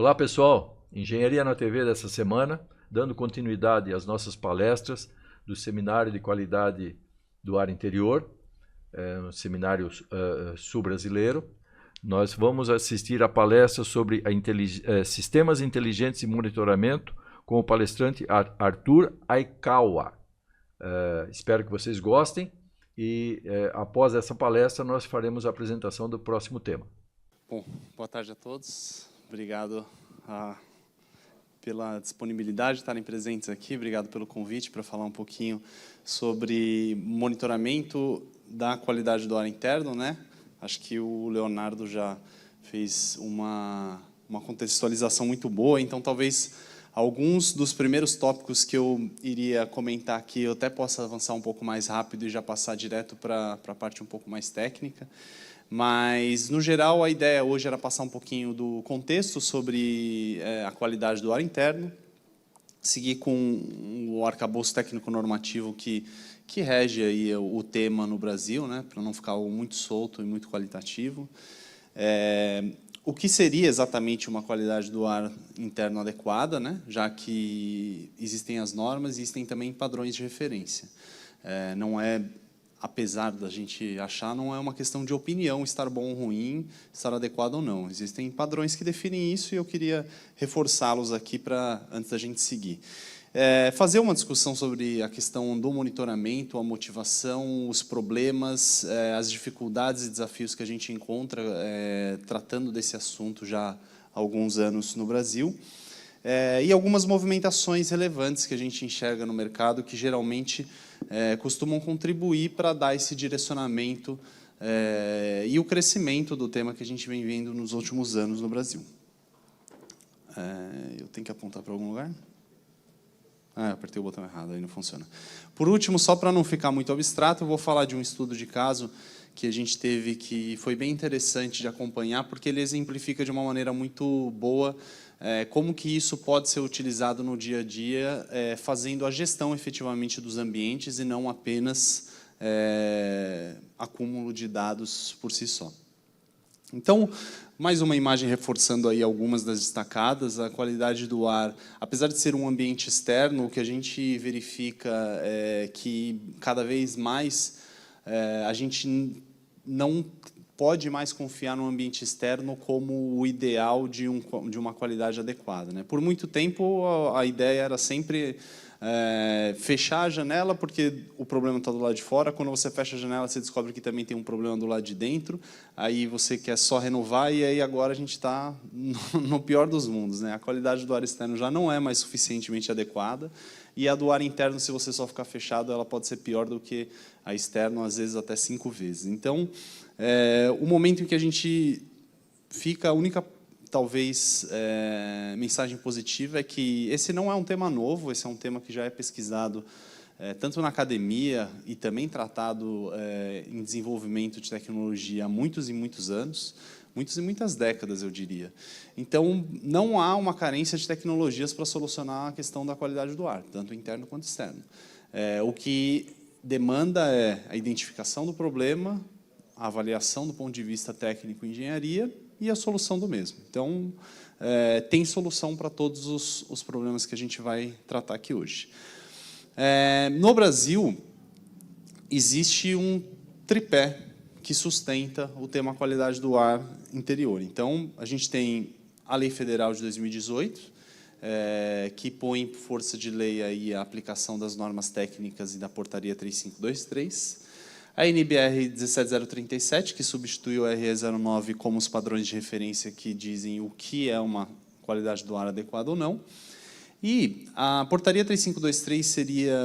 Olá, pessoal. Engenharia na TV dessa semana, dando continuidade às nossas palestras do Seminário de Qualidade do Ar Interior, um seminário sul-brasileiro. Nós vamos assistir a palestra sobre sistemas inteligentes de monitoramento com o palestrante Arthur Aikawa. Espero que vocês gostem e, após essa palestra, nós faremos a apresentação do próximo tema. Bom, boa tarde a todos. Obrigado pela disponibilidade de estarem presentes aqui. Obrigado pelo convite para falar um pouquinho sobre monitoramento da qualidade do ar interno, né? Acho que o Leonardo já fez uma contextualização muito boa, então talvez alguns dos primeiros tópicos que eu iria comentar aqui eu até possa avançar um pouco mais rápido e já passar direto para a parte um pouco mais técnica. Mas, no geral, a ideia hoje era passar um pouquinho do contexto sobre a qualidade do ar interno, seguir com o arcabouço técnico-normativo que rege aí o tema no Brasil, né, para não ficar algo muito solto e muito qualitativo. O que seria exatamente uma qualidade do ar interno adequada, né, já que existem as normas e existem também padrões de referência. Não é... Apesar da gente achar, não é uma questão de opinião, estar bom ou ruim, estar adequado ou não. Existem padrões que definem isso e eu queria reforçá-los aqui antes da gente seguir. Fazer uma discussão sobre a questão do monitoramento, a motivação, os problemas, as dificuldades e desafios que a gente encontra tratando desse assunto já há alguns anos no Brasil. E algumas movimentações relevantes que a gente enxerga no mercado que geralmente costumam contribuir para dar esse direcionamento e o crescimento do tema que a gente vem vendo nos últimos anos no Brasil. Eu tenho que apontar para algum lugar? Eu apertei o botão errado, aí não funciona. Por último, só para não ficar muito abstrato, eu vou falar de um estudo de caso que a gente teve que foi bem interessante de acompanhar, porque ele exemplifica de uma maneira muito boa como que isso pode ser utilizado no dia a dia, fazendo a gestão efetivamente dos ambientes e não apenas acúmulo de dados por si só. Então, mais uma imagem reforçando aí algumas das destacadas. A qualidade do ar, apesar de ser um ambiente externo, o que a gente verifica é que cada vez mais a gente não pode mais confiar no ambiente externo como o ideal de uma qualidade adequada, né? Por muito tempo, a ideia era sempre fechar a janela, porque o problema está do lado de fora. Quando você fecha a janela, você descobre que também tem um problema do lado de dentro. Aí você quer só renovar, e aí agora a gente está no pior dos mundos, né? A qualidade do ar externo já não é mais suficientemente adequada, e a do ar interno, se você só ficar fechado, ela pode ser pior do que a externa, às vezes até 5 vezes. Então, o momento em que a gente fica, a única, talvez, mensagem positiva é que esse não é um tema novo, esse é um tema que já é pesquisado tanto na academia e também tratado em desenvolvimento de tecnologia há muitos e muitos anos, muitas e muitas décadas, eu diria. Então, não há uma carência de tecnologias para solucionar a questão da qualidade do ar, tanto interno quanto externo. O que demanda é a identificação do problema, a avaliação do ponto de vista técnico e engenharia e a solução do mesmo. Então, tem solução para todos os problemas que a gente vai tratar aqui hoje. No Brasil, existe um tripé que sustenta o tema qualidade do ar interior. Então, a gente tem a Lei Federal de 2018, que põe por força de lei aí a aplicação das normas técnicas e da Portaria 3523, a NBR 17037, que substitui o RE09 como os padrões de referência que dizem o que é uma qualidade do ar adequada ou não. E a Portaria 3523 seria,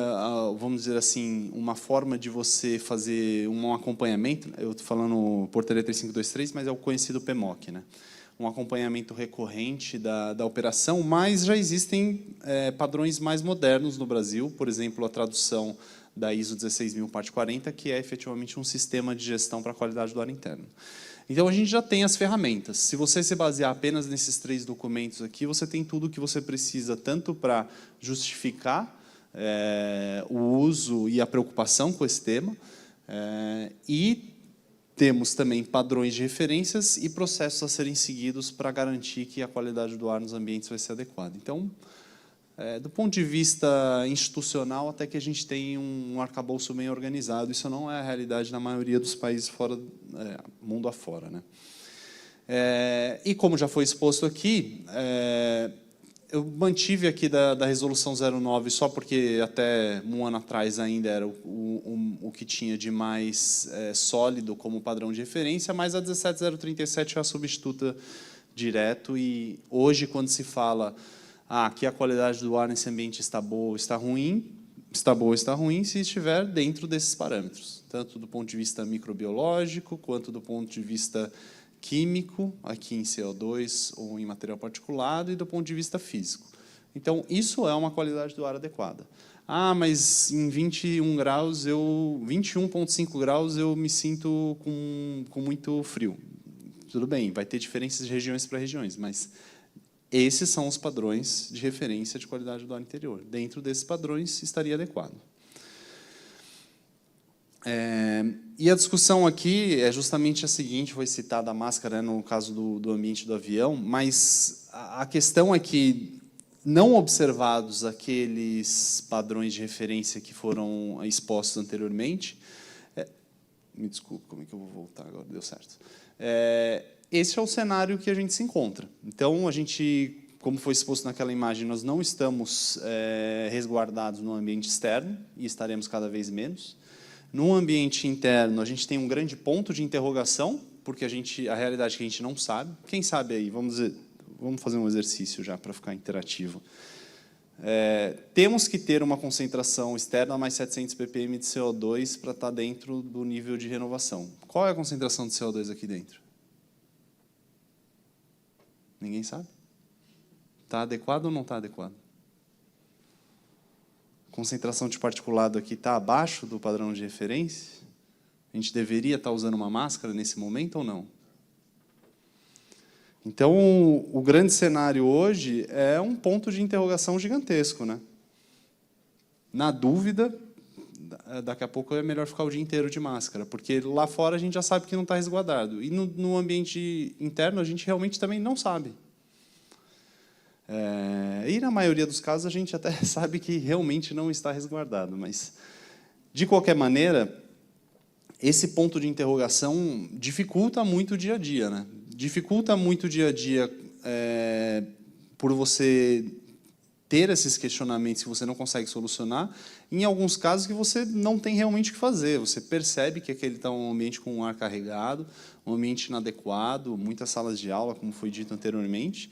vamos dizer assim, uma forma de você fazer um acompanhamento. Eu estou falando Portaria 3523, mas é o conhecido PMOC, né? Um acompanhamento recorrente da operação, mas já existem padrões mais modernos no Brasil, por exemplo, a tradução da ISO 16000, parte 40, que é efetivamente um sistema de gestão para a qualidade do ar interno. Então, a gente já tem as ferramentas. Se você se basear apenas nesses 3 documentos aqui, você tem tudo o que você precisa, tanto para justificar o uso e a preocupação com esse tema, e temos também padrões de referências e processos a serem seguidos para garantir que a qualidade do ar nos ambientes vai ser adequada. Então, do ponto de vista institucional, até que a gente tem um arcabouço bem organizado. Isso não é a realidade na maioria dos países fora, mundo afora, né? E como já foi exposto aqui, eu mantive aqui da resolução 09 só porque até um ano atrás ainda era o que tinha de mais sólido como padrão de referência, mas a 17037 é a substituta direto. E hoje, quando se fala que a qualidade do ar nesse ambiente está boa ou está ruim, está boa ou está ruim se estiver dentro desses parâmetros, tanto do ponto de vista microbiológico, quanto do ponto de vista químico, aqui em CO2 ou em material particulado, e do ponto de vista físico. Então, isso é uma qualidade do ar adequada. Mas em 21 graus, 21,5 graus, eu me sinto com muito frio. Tudo bem, vai ter diferenças de regiões para regiões, mas esses são os padrões de referência de qualidade do ar interior. Dentro desses padrões, estaria adequado. E a discussão aqui é justamente a seguinte, foi citada a máscara, no caso do ambiente do avião, mas a questão é que, não observados aqueles padrões de referência que foram expostos anteriormente, me desculpe, como é que eu vou voltar agora? Deu certo. Esse é o cenário que a gente se encontra. Então, a gente, como foi exposto naquela imagem, nós não estamos resguardados no ambiente externo, e estaremos cada vez menos. No ambiente interno, a gente tem um grande ponto de interrogação, porque a realidade é que a gente não sabe. Quem sabe aí? Vamos fazer um exercício já para ficar interativo. Temos que ter uma concentração externa a mais 700 ppm de CO2 para estar dentro do nível de renovação. Qual é a concentração de CO2 aqui dentro? Ninguém sabe? Está adequado ou não está adequado? A concentração de particulado aqui está abaixo do padrão de referência? A gente deveria estar usando uma máscara nesse momento ou não? Então, o grande cenário hoje é um ponto de interrogação gigantesco, né? Na dúvida, daqui a pouco é melhor ficar o dia inteiro de máscara, porque lá fora a gente já sabe que não está resguardado. E no ambiente interno a gente realmente também não sabe. E, na maioria dos casos, a gente até sabe que realmente não está resguardado. Mas, de qualquer maneira, esse ponto de interrogação dificulta muito o dia a dia, né? Dificulta muito o dia a dia por você ter esses questionamentos que você não consegue solucionar, em alguns casos que você não tem realmente o que fazer. Você percebe que aquele está um ambiente com um ar carregado, um ambiente inadequado, muitas salas de aula, como foi dito anteriormente,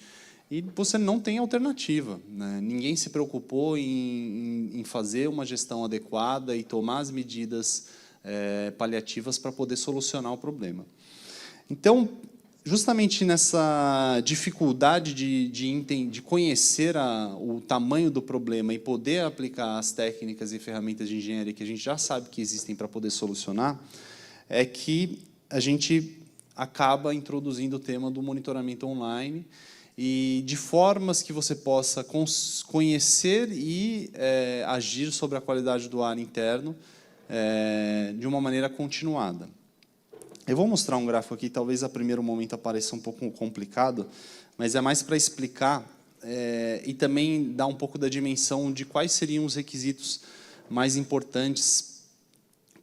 e você não tem alternativa, né? Ninguém se preocupou em fazer uma gestão adequada e tomar as medidas paliativas para poder solucionar o problema. Então, justamente nessa dificuldade de conhecer o tamanho do problema e poder aplicar as técnicas e ferramentas de engenharia que a gente já sabe que existem para poder solucionar, é que a gente acaba introduzindo o tema do monitoramento online, e de formas que você possa conhecer e agir sobre a qualidade do ar interno de uma maneira continuada. Eu vou mostrar um gráfico aqui, talvez a primeiro momento pareça um pouco complicado, mas é mais para explicar e também dar um pouco da dimensão de quais seriam os requisitos mais importantes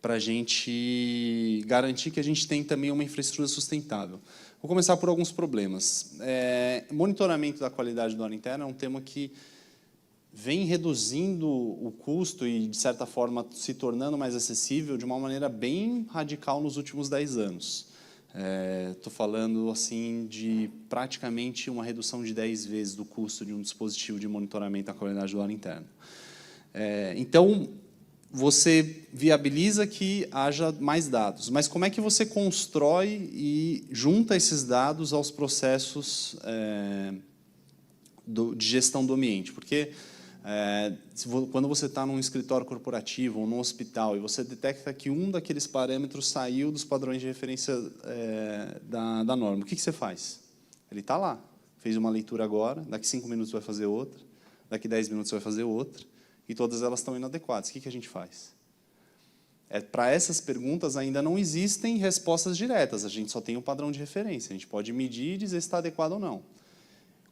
para a gente garantir que a gente tem também uma infraestrutura sustentável. Vou começar por alguns problemas. Monitoramento da qualidade do ar interno é um tema que vem reduzindo o custo e, de certa forma, se tornando mais acessível de uma maneira bem radical nos últimos 10 anos. Estou falando assim, de praticamente uma redução de 10 vezes do custo de um dispositivo de monitoramento da qualidade do ar interno. Então, você viabiliza que haja mais dados, mas como é que você constrói e junta esses dados aos processos de gestão do ambiente? Porque quando você está num escritório corporativo ou num hospital e você detecta que um daqueles parâmetros saiu dos padrões de referência da norma, o que você faz? Ele está lá, fez uma leitura agora, daqui 5 minutos vai fazer outra, daqui 10 minutos vai fazer outra, e todas elas estão inadequadas. O que a gente faz? Para essas perguntas ainda não existem respostas diretas, a gente só tem um padrão de referência, a gente pode medir e dizer se está adequado ou não.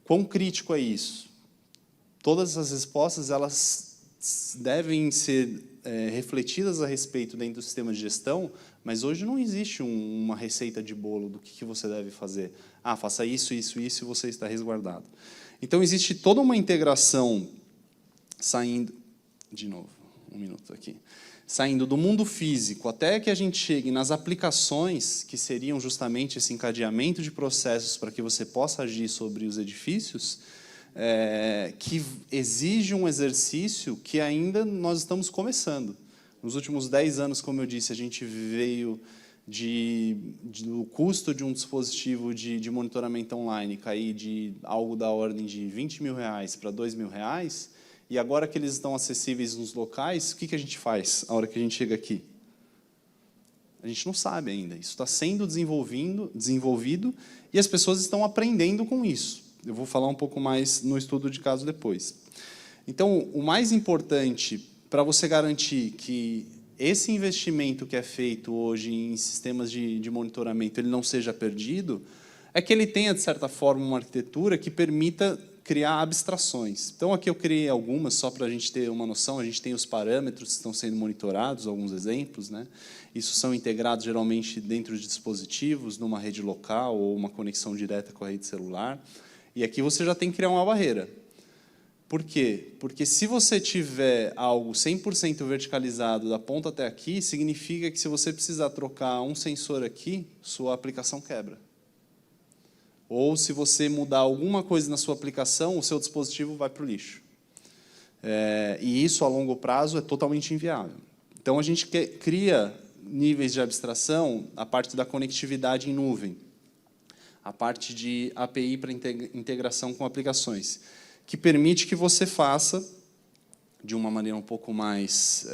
Quão crítico é isso? Todas essas respostas elas devem ser refletidas a respeito dentro do sistema de gestão, mas hoje não existe uma receita de bolo do que você deve fazer. Ah, faça isso, isso, isso e você está resguardado. Então, existe toda uma integração saindo... De novo, um minuto aqui. Saindo do mundo físico até que a gente chegue nas aplicações, que seriam justamente esse encadeamento de processos para que você possa agir sobre os edifícios, que exige um exercício que ainda nós estamos começando. Nos últimos 10 anos, como eu disse, a gente veio do custo de um dispositivo de monitoramento online cair de algo da ordem de R$20 mil para R$2.000, e agora que eles estão acessíveis nos locais, o que a gente faz a hora que a gente chega aqui? A gente não sabe ainda. Isso está sendo desenvolvido e as pessoas estão aprendendo com isso. Eu vou falar um pouco mais no estudo de caso depois. Então, o mais importante para você garantir que esse investimento que é feito hoje em sistemas de monitoramento ele não seja perdido, é que ele tenha, de certa forma, uma arquitetura que permita criar abstrações. Então, aqui eu criei algumas, só para a gente ter uma noção. A gente tem os parâmetros que estão sendo monitorados, alguns exemplos, né? Isso são integrados, geralmente, dentro de dispositivos, numa rede local ou uma conexão direta com a rede celular. E aqui você já tem que criar uma barreira. Por quê? Porque se você tiver algo 100% verticalizado da ponta até aqui, significa que se você precisar trocar um sensor aqui, sua aplicação quebra. Ou se você mudar alguma coisa na sua aplicação, o seu dispositivo vai para o lixo. E isso, a longo prazo, é totalmente inviável. Então, a gente cria níveis de abstração, a parte da conectividade em nuvem, a parte de API para integração com aplicações, que permite que você faça, de uma maneira um pouco mais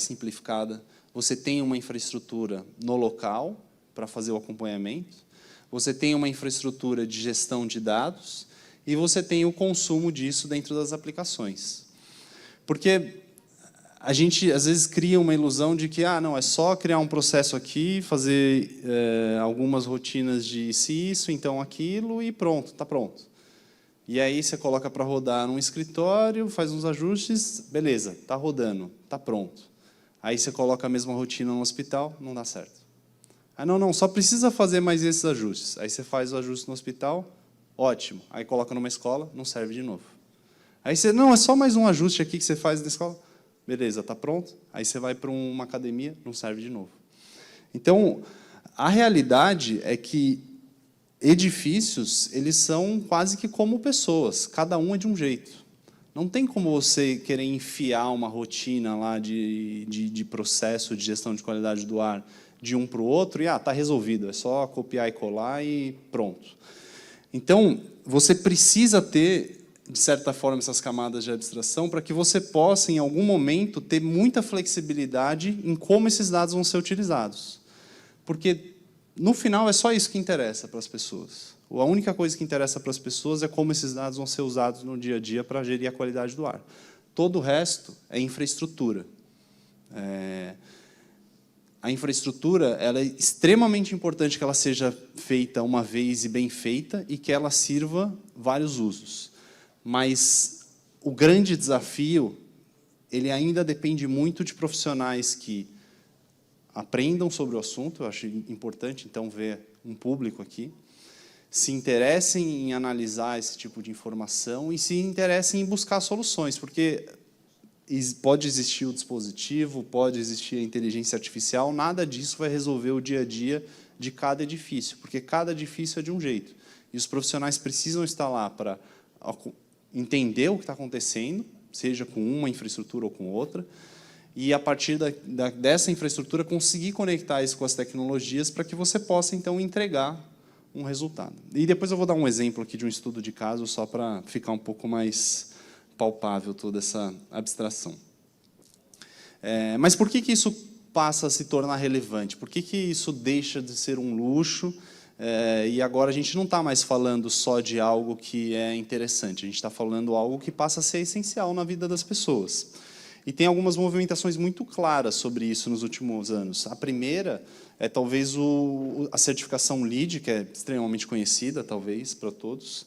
simplificada, você tem uma infraestrutura no local para fazer o acompanhamento, você tem uma infraestrutura de gestão de dados e você tem o consumo disso dentro das aplicações. Porque a gente, às vezes, cria uma ilusão de que não, é só criar um processo aqui, fazer algumas rotinas de isso, então aquilo, e pronto, está pronto. E aí você coloca para rodar num escritório, faz uns ajustes, beleza, está rodando, está pronto. Aí você coloca a mesma rotina no hospital, não dá certo. Não, só precisa fazer mais esses ajustes. Aí você faz o ajuste no hospital, ótimo. Aí coloca numa escola, não serve de novo. Aí você, não, é só mais um ajuste aqui que você faz na escola. Beleza, está pronto. Aí você vai para uma academia, não serve de novo. Então, a realidade é que edifícios, eles são quase que como pessoas, cada um é de um jeito. Não tem como você querer enfiar uma rotina lá de processo de gestão de qualidade do ar de um para o outro e está resolvido, é só copiar e colar e pronto. Então, você precisa ter, de certa forma, essas camadas de abstração para que você possa, em algum momento, ter muita flexibilidade em como esses dados vão ser utilizados. Porque, no final, é só isso que interessa para as pessoas. A única coisa que interessa para as pessoas é como esses dados vão ser usados no dia a dia para gerir a qualidade do ar. Todo o resto é infraestrutura. A infraestrutura ela é extremamente importante que ela seja feita uma vez e bem feita e que ela sirva vários usos. Mas o grande desafio ele ainda depende muito de profissionais que aprendam sobre o assunto. Eu acho importante, então, ver um público aqui, se interessem em analisar esse tipo de informação e se interessem em buscar soluções, porque pode existir o dispositivo, pode existir a inteligência artificial, nada disso vai resolver o dia a dia de cada edifício, porque cada edifício é de um jeito. E os profissionais precisam estar lá para entender o que está acontecendo, seja com uma infraestrutura ou com outra, e, a partir dessa infraestrutura, conseguir conectar isso com as tecnologias para que você possa, então, entregar um resultado. E depois eu vou dar um exemplo aqui de um estudo de caso, só para ficar um pouco mais palpável toda essa abstração. Mas por que isso passa a se tornar relevante? Por que isso deixa de ser um luxo e agora a gente não está mais falando só de algo que é interessante, a gente está falando algo que passa a ser essencial na vida das pessoas? E tem algumas movimentações muito claras sobre isso nos últimos anos. A primeira é talvez a certificação LEED, que é extremamente conhecida, talvez, para todos,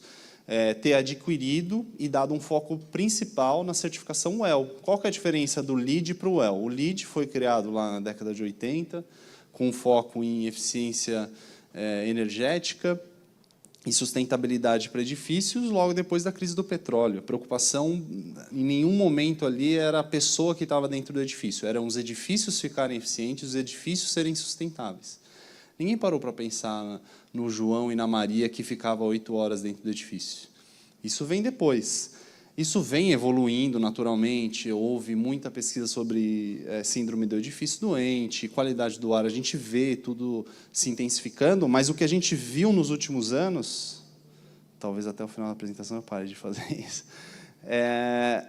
ter adquirido e dado um foco principal na certificação WELL. Qual que é a diferença do LEED para o WELL? O LEED foi criado lá na década de 80, com foco em eficiência energética e sustentabilidade para edifícios, logo depois da crise do petróleo. A preocupação, em nenhum momento ali, era a pessoa que estava dentro do edifício, eram os edifícios ficarem eficientes, os edifícios serem sustentáveis. Ninguém parou para pensar no João e na Maria, que ficava 8 horas dentro do edifício. Isso vem depois. Isso vem evoluindo naturalmente, houve muita pesquisa sobre síndrome do edifício doente, qualidade do ar, a gente vê tudo se intensificando, mas o que a gente viu nos últimos anos, talvez até o final da apresentação eu pare de fazer isso, é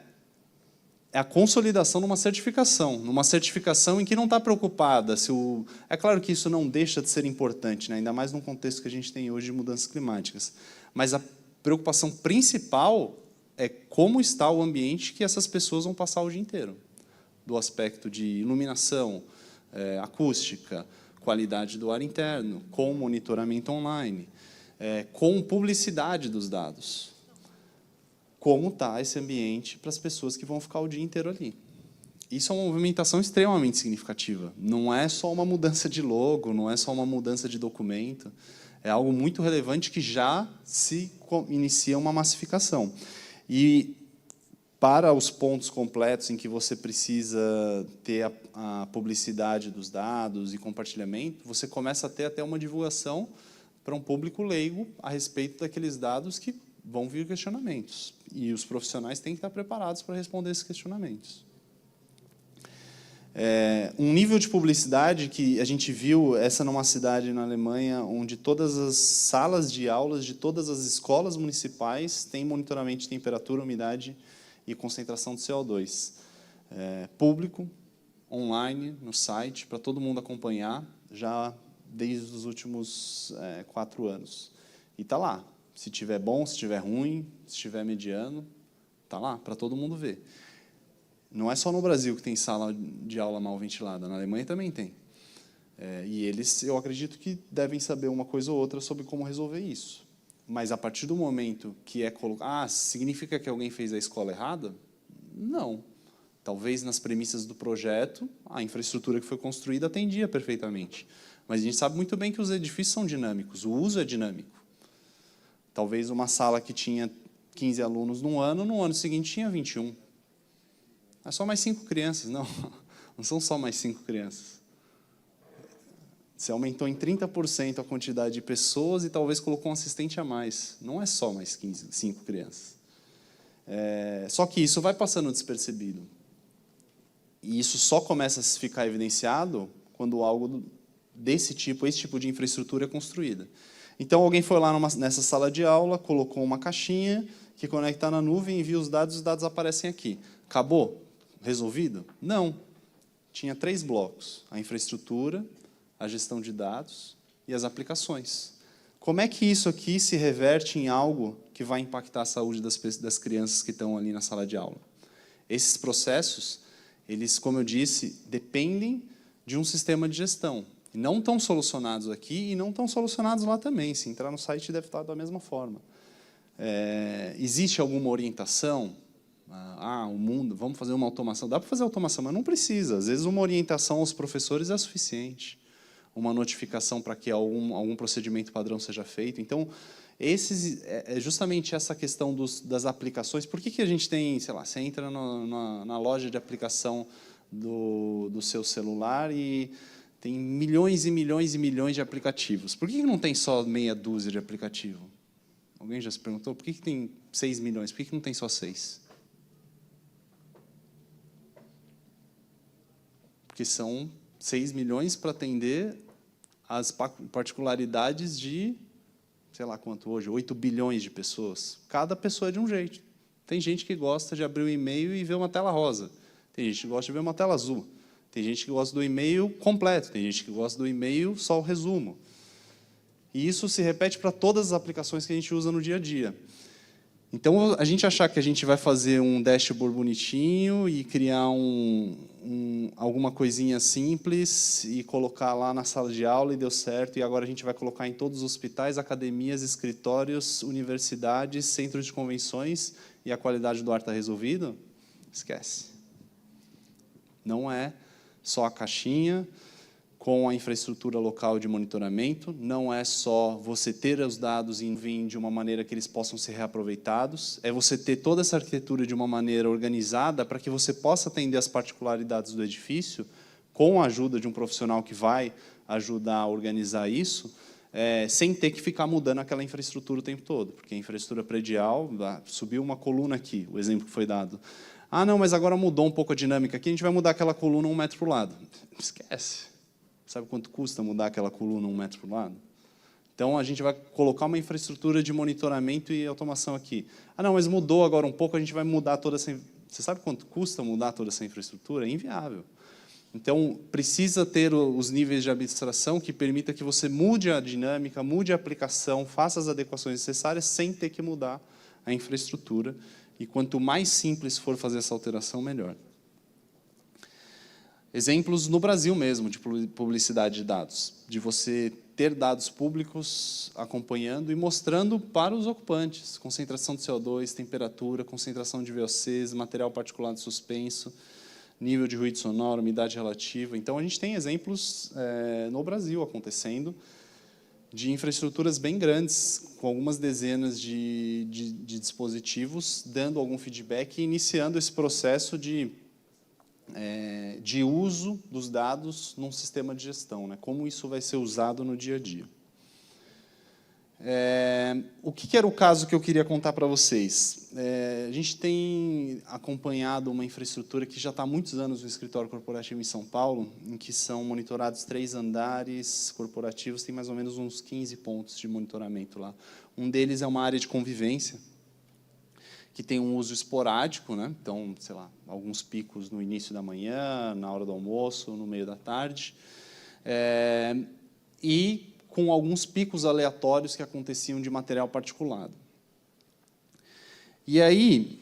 a consolidação numa certificação em que não está preocupada se o... É claro que isso não deixa de ser importante, né? Ainda mais num contexto que a gente tem hoje de mudanças climáticas, mas a preocupação principal é como está o ambiente que essas pessoas vão passar o dia inteiro, do aspecto de iluminação, acústica, qualidade do ar interno, com monitoramento online, com publicidade dos dados. Como está esse ambiente para as pessoas que vão ficar o dia inteiro ali. Isso é uma movimentação extremamente significativa. Não é só uma mudança de logo, não é só uma mudança de documento, é algo muito relevante que já se inicia uma massificação. E, para os pontos completos em que você precisa ter a publicidade dos dados e compartilhamento, você começa a ter até uma divulgação para um público leigo a respeito daqueles dados que vão vir questionamentos. E os profissionais têm que estar preparados para responder esses questionamentos. Um nível de publicidade que a gente viu, essa numa cidade na Alemanha, onde todas as salas de aulas de todas as escolas municipais têm monitoramento de temperatura, umidade e concentração de CO2. Público, online, no site, para todo mundo acompanhar, já desde os últimos 4 anos. E está lá. Se tiver bom, se tiver ruim, se tiver mediano, está lá, para todo mundo ver. Não é só no Brasil que tem sala de aula mal ventilada, na Alemanha também tem. E eles, eu acredito que devem saber uma coisa ou outra sobre como resolver isso. Mas, a partir do momento que é colocar... significa que alguém fez a escola errada? Não. Talvez, nas premissas do projeto, a infraestrutura que foi construída atendia perfeitamente. Mas a gente sabe muito bem que os edifícios são dinâmicos, o uso é dinâmico. Talvez uma sala que tinha 15 alunos no ano seguinte tinha 21. É só mais 5 crianças, não. Não são só mais 5 crianças. Você aumentou em 30% a quantidade de pessoas e talvez colocou um assistente a mais. Não é só mais 5 crianças. Só que isso vai passando despercebido. E isso só começa a ficar evidenciado quando algo desse tipo, esse tipo de infraestrutura é construída. Então, alguém foi lá nessa sala de aula, colocou uma caixinha que conecta na nuvem, envia os dados aparecem aqui. Acabou? Resolvido? Não. Tinha 3 blocos: a infraestrutura, a gestão de dados e as aplicações. Como é que isso aqui se reverte em algo que vai impactar a saúde das crianças que estão ali na sala de aula? Esses processos, eles, como eu disse, dependem de um sistema de gestão. E não estão solucionados aqui e não estão solucionados lá também. Se entrar no site, deve estar da mesma forma. Existe alguma orientação? O mundo, vamos fazer uma automação. Dá para fazer automação, mas não precisa. Às vezes, uma orientação aos professores é suficiente. Uma notificação para que algum procedimento padrão seja feito. Então, justamente essa questão das aplicações. Por que a gente tem, sei lá, você entra na loja de aplicação do seu celular e tem milhões e milhões e milhões de aplicativos. Por que não tem só meia dúzia de aplicativos? Alguém já se perguntou? Por que tem 6 milhões? Por que não tem só 6? Porque são 6 milhões para atender as particularidades de, sei lá quanto hoje, 8 bilhões de pessoas. Cada pessoa é de um jeito. Tem gente que gosta de abrir o e-mail e ver uma tela rosa. Tem gente que gosta de ver uma tela azul. Tem gente que gosta do e-mail completo, tem gente que gosta do e-mail só o resumo. E isso se repete para todas as aplicações que a gente usa no dia a dia. Então, a gente achar que a gente vai fazer um dashboard bonitinho e criar alguma coisinha simples e colocar lá na sala de aula e deu certo, e agora a gente vai colocar em todos os hospitais, academias, escritórios, universidades, centros de convenções e a qualidade do ar está resolvida? Esquece. Não é só a caixinha com a infraestrutura local de monitoramento, não é só você ter os dados e vir de uma maneira que eles possam ser reaproveitados, é você ter toda essa arquitetura de uma maneira organizada para que você possa atender as particularidades do edifício, com a ajuda de um profissional que vai ajudar a organizar isso, sem ter que ficar mudando aquela infraestrutura o tempo todo, porque a infraestrutura predial, subiu uma coluna aqui, o exemplo que foi dado. Ah, não, mas agora mudou um pouco a dinâmica aqui, a gente vai mudar aquela coluna 1 metro para o lado. Esquece. Sabe quanto custa mudar aquela coluna 1 metro para o lado? Então, a gente vai colocar uma infraestrutura de monitoramento e automação aqui. Ah, não, mas mudou agora um pouco, a gente vai mudar toda essa... Você sabe quanto custa mudar toda essa infraestrutura? É inviável. Então, precisa ter os níveis de abstração que permita que você mude a dinâmica, mude a aplicação, faça as adequações necessárias sem ter que mudar a infraestrutura. E quanto mais simples for fazer essa alteração, melhor. Exemplos no Brasil mesmo, de publicidade de dados, de você ter dados públicos acompanhando e mostrando para os ocupantes, concentração de CO2, temperatura, concentração de VOCs, material particulado suspenso, nível de ruído sonoro, umidade relativa. Então, a gente tem exemplos no Brasil acontecendo, de infraestruturas bem grandes, com algumas dezenas de dispositivos, dando algum feedback e iniciando esse processo de uso dos dados num sistema de gestão, né? Como isso vai ser usado no dia a dia. O que era o caso que eu queria contar para vocês? A gente tem acompanhado uma infraestrutura que já está há muitos anos no escritório corporativo em São Paulo, em que são monitorados 3 andares corporativos, tem mais ou menos uns 15 pontos de monitoramento lá. Um deles é uma área de convivência, que tem um uso esporádico, né? Então, sei lá, alguns picos no início da manhã, na hora do almoço, no meio da tarde, e com alguns picos aleatórios que aconteciam de material particulado. E aí,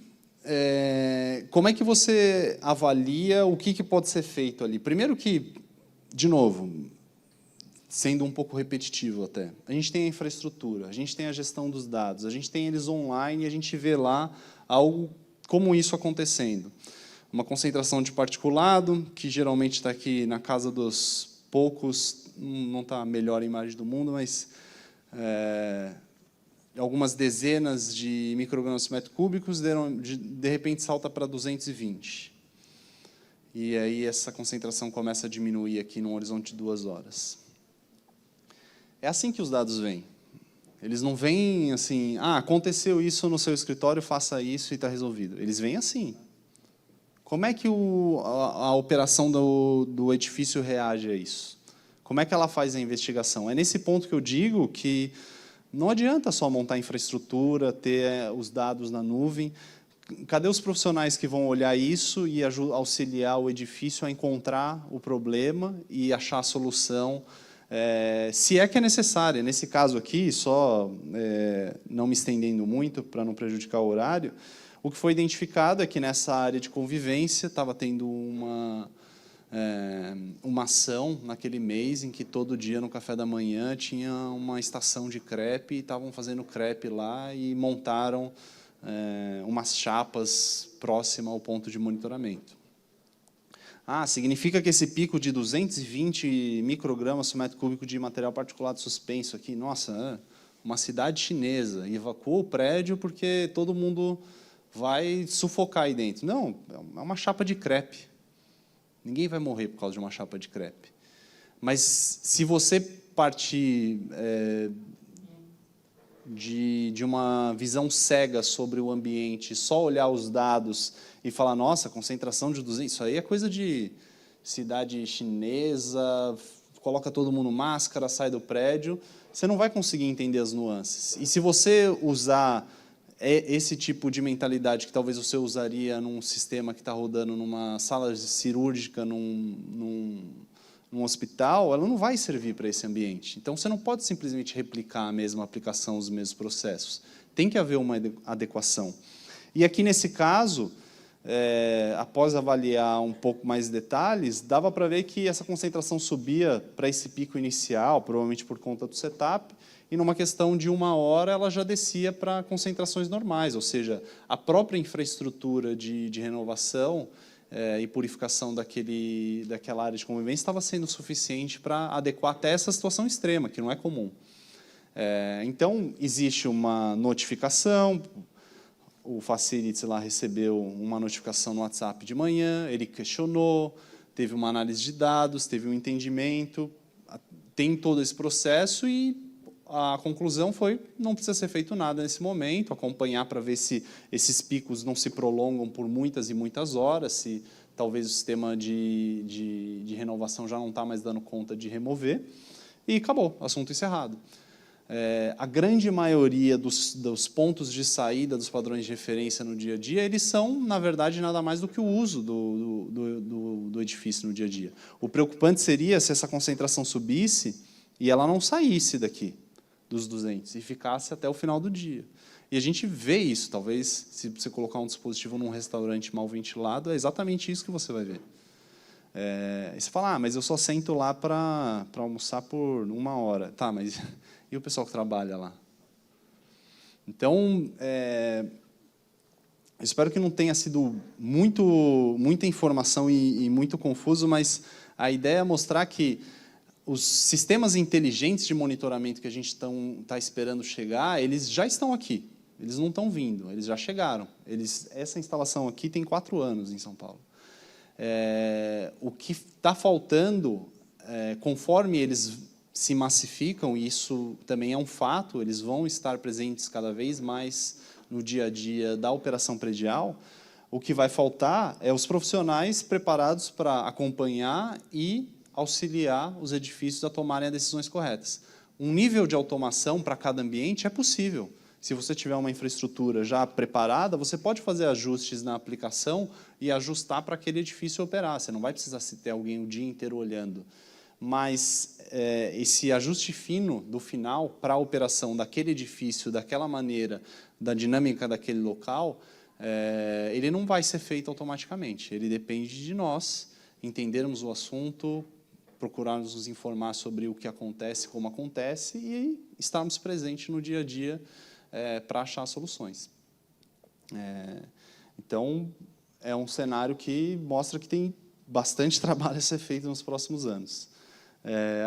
como é que você avalia o que pode ser feito ali? Primeiro que, de novo, sendo um pouco repetitivo até, a gente tem a infraestrutura, a gente tem a gestão dos dados, a gente tem eles online e a gente vê lá algo como isso acontecendo. Uma concentração de particulado, que geralmente está aqui na casa dos poucos, não está a melhor imagem do mundo, mas algumas dezenas de microgramas por metro cúbicos, de repente salta para 220. E aí essa concentração começa a diminuir aqui num horizonte de 2 horas. É assim que os dados vêm. Eles não vêm assim, aconteceu isso no seu escritório, faça isso e está resolvido. Eles vêm assim. Como é que a operação do edifício reage a isso? Como é que ela faz a investigação? É nesse ponto que eu digo que não adianta só montar infraestrutura, ter os dados na nuvem. Cadê os profissionais que vão olhar isso e auxiliar o edifício a encontrar o problema e achar a solução, se é que é necessária? Nesse caso aqui, só não me estendendo muito para não prejudicar o horário, o que foi identificado é que nessa área de convivência estava tendo uma ação naquele mês em que todo dia no café da manhã tinha uma estação de crepe e estavam fazendo crepe lá e montaram umas chapas próximas ao ponto de monitoramento. Significa que esse pico de 220 microgramas por metro cúbico de material particulado suspenso aqui, nossa, uma cidade chinesa, evacuou o prédio porque todo mundo vai sufocar aí dentro. Não, é uma chapa de crepe. Ninguém vai morrer por causa de uma chapa de crepe. Mas se você partir de uma visão cega sobre o ambiente, só olhar os dados e falar, nossa, concentração de 200, isso aí é coisa de cidade chinesa, coloca todo mundo máscara, sai do prédio, você não vai conseguir entender as nuances. E se você usar esse tipo de mentalidade que talvez você usaria num sistema que está rodando numa sala cirúrgica, num hospital, ela não vai servir para esse ambiente. Então, você não pode simplesmente replicar a mesma aplicação, os mesmos processos. tem que haver uma adequação. E aqui, nesse caso, após avaliar um pouco mais detalhes, dava para ver que essa concentração subia para esse pico inicial, provavelmente por conta do setup, e numa questão de 1 hora ela já descia para concentrações normais, ou seja, a própria infraestrutura de renovação e purificação daquela área de convivência estava sendo suficiente para adequar até essa situação extrema, que não é comum. Então, existe uma notificação, o Facilities lá recebeu uma notificação no WhatsApp de manhã, ele questionou, teve uma análise de dados, teve um entendimento, tem todo esse processo e a conclusão foi: não precisa ser feito nada nesse momento, acompanhar para ver se esses picos não se prolongam por muitas e muitas horas, se talvez o sistema de renovação já não está mais dando conta de remover, e acabou, assunto encerrado. A grande maioria dos pontos de saída dos padrões de referência no dia a dia, eles são, na verdade, nada mais do que o uso do edifício no dia a dia. O preocupante seria se essa concentração subisse e ela não saísse daqui, dos 200, e ficasse até o final do dia. E a gente vê isso, talvez, se você colocar um dispositivo num restaurante mal ventilado, é exatamente isso que você vai ver. E você fala: mas eu só sento lá para almoçar por 1 hora. Tá, mas e o pessoal que trabalha lá? Então, espero que não tenha sido muita informação e muito confuso, mas a ideia é mostrar que os sistemas inteligentes de monitoramento que a gente está esperando chegar, eles já estão aqui. Eles não estão vindo, eles já chegaram. Essa instalação aqui tem 4 anos em São Paulo. O que está faltando, conforme eles se massificam, e isso também é um fato, eles vão estar presentes cada vez mais no dia a dia da operação predial, o que vai faltar é os profissionais preparados para acompanhar e auxiliar os edifícios a tomarem as decisões corretas. Um nível de automação para cada ambiente é possível. Se você tiver uma infraestrutura já preparada, você pode fazer ajustes na aplicação e ajustar para aquele edifício operar. Você não vai precisar ter alguém o dia inteiro olhando. Mas esse ajuste fino do final para a operação daquele edifício, daquela maneira, da dinâmica daquele local, ele não vai ser feito automaticamente. Ele depende de nós entendermos o assunto, procurarmos nos informar sobre o que acontece, como acontece, e estarmos presentes no dia a dia para achar soluções. Então, é um cenário que mostra que tem bastante trabalho a ser feito nos próximos anos.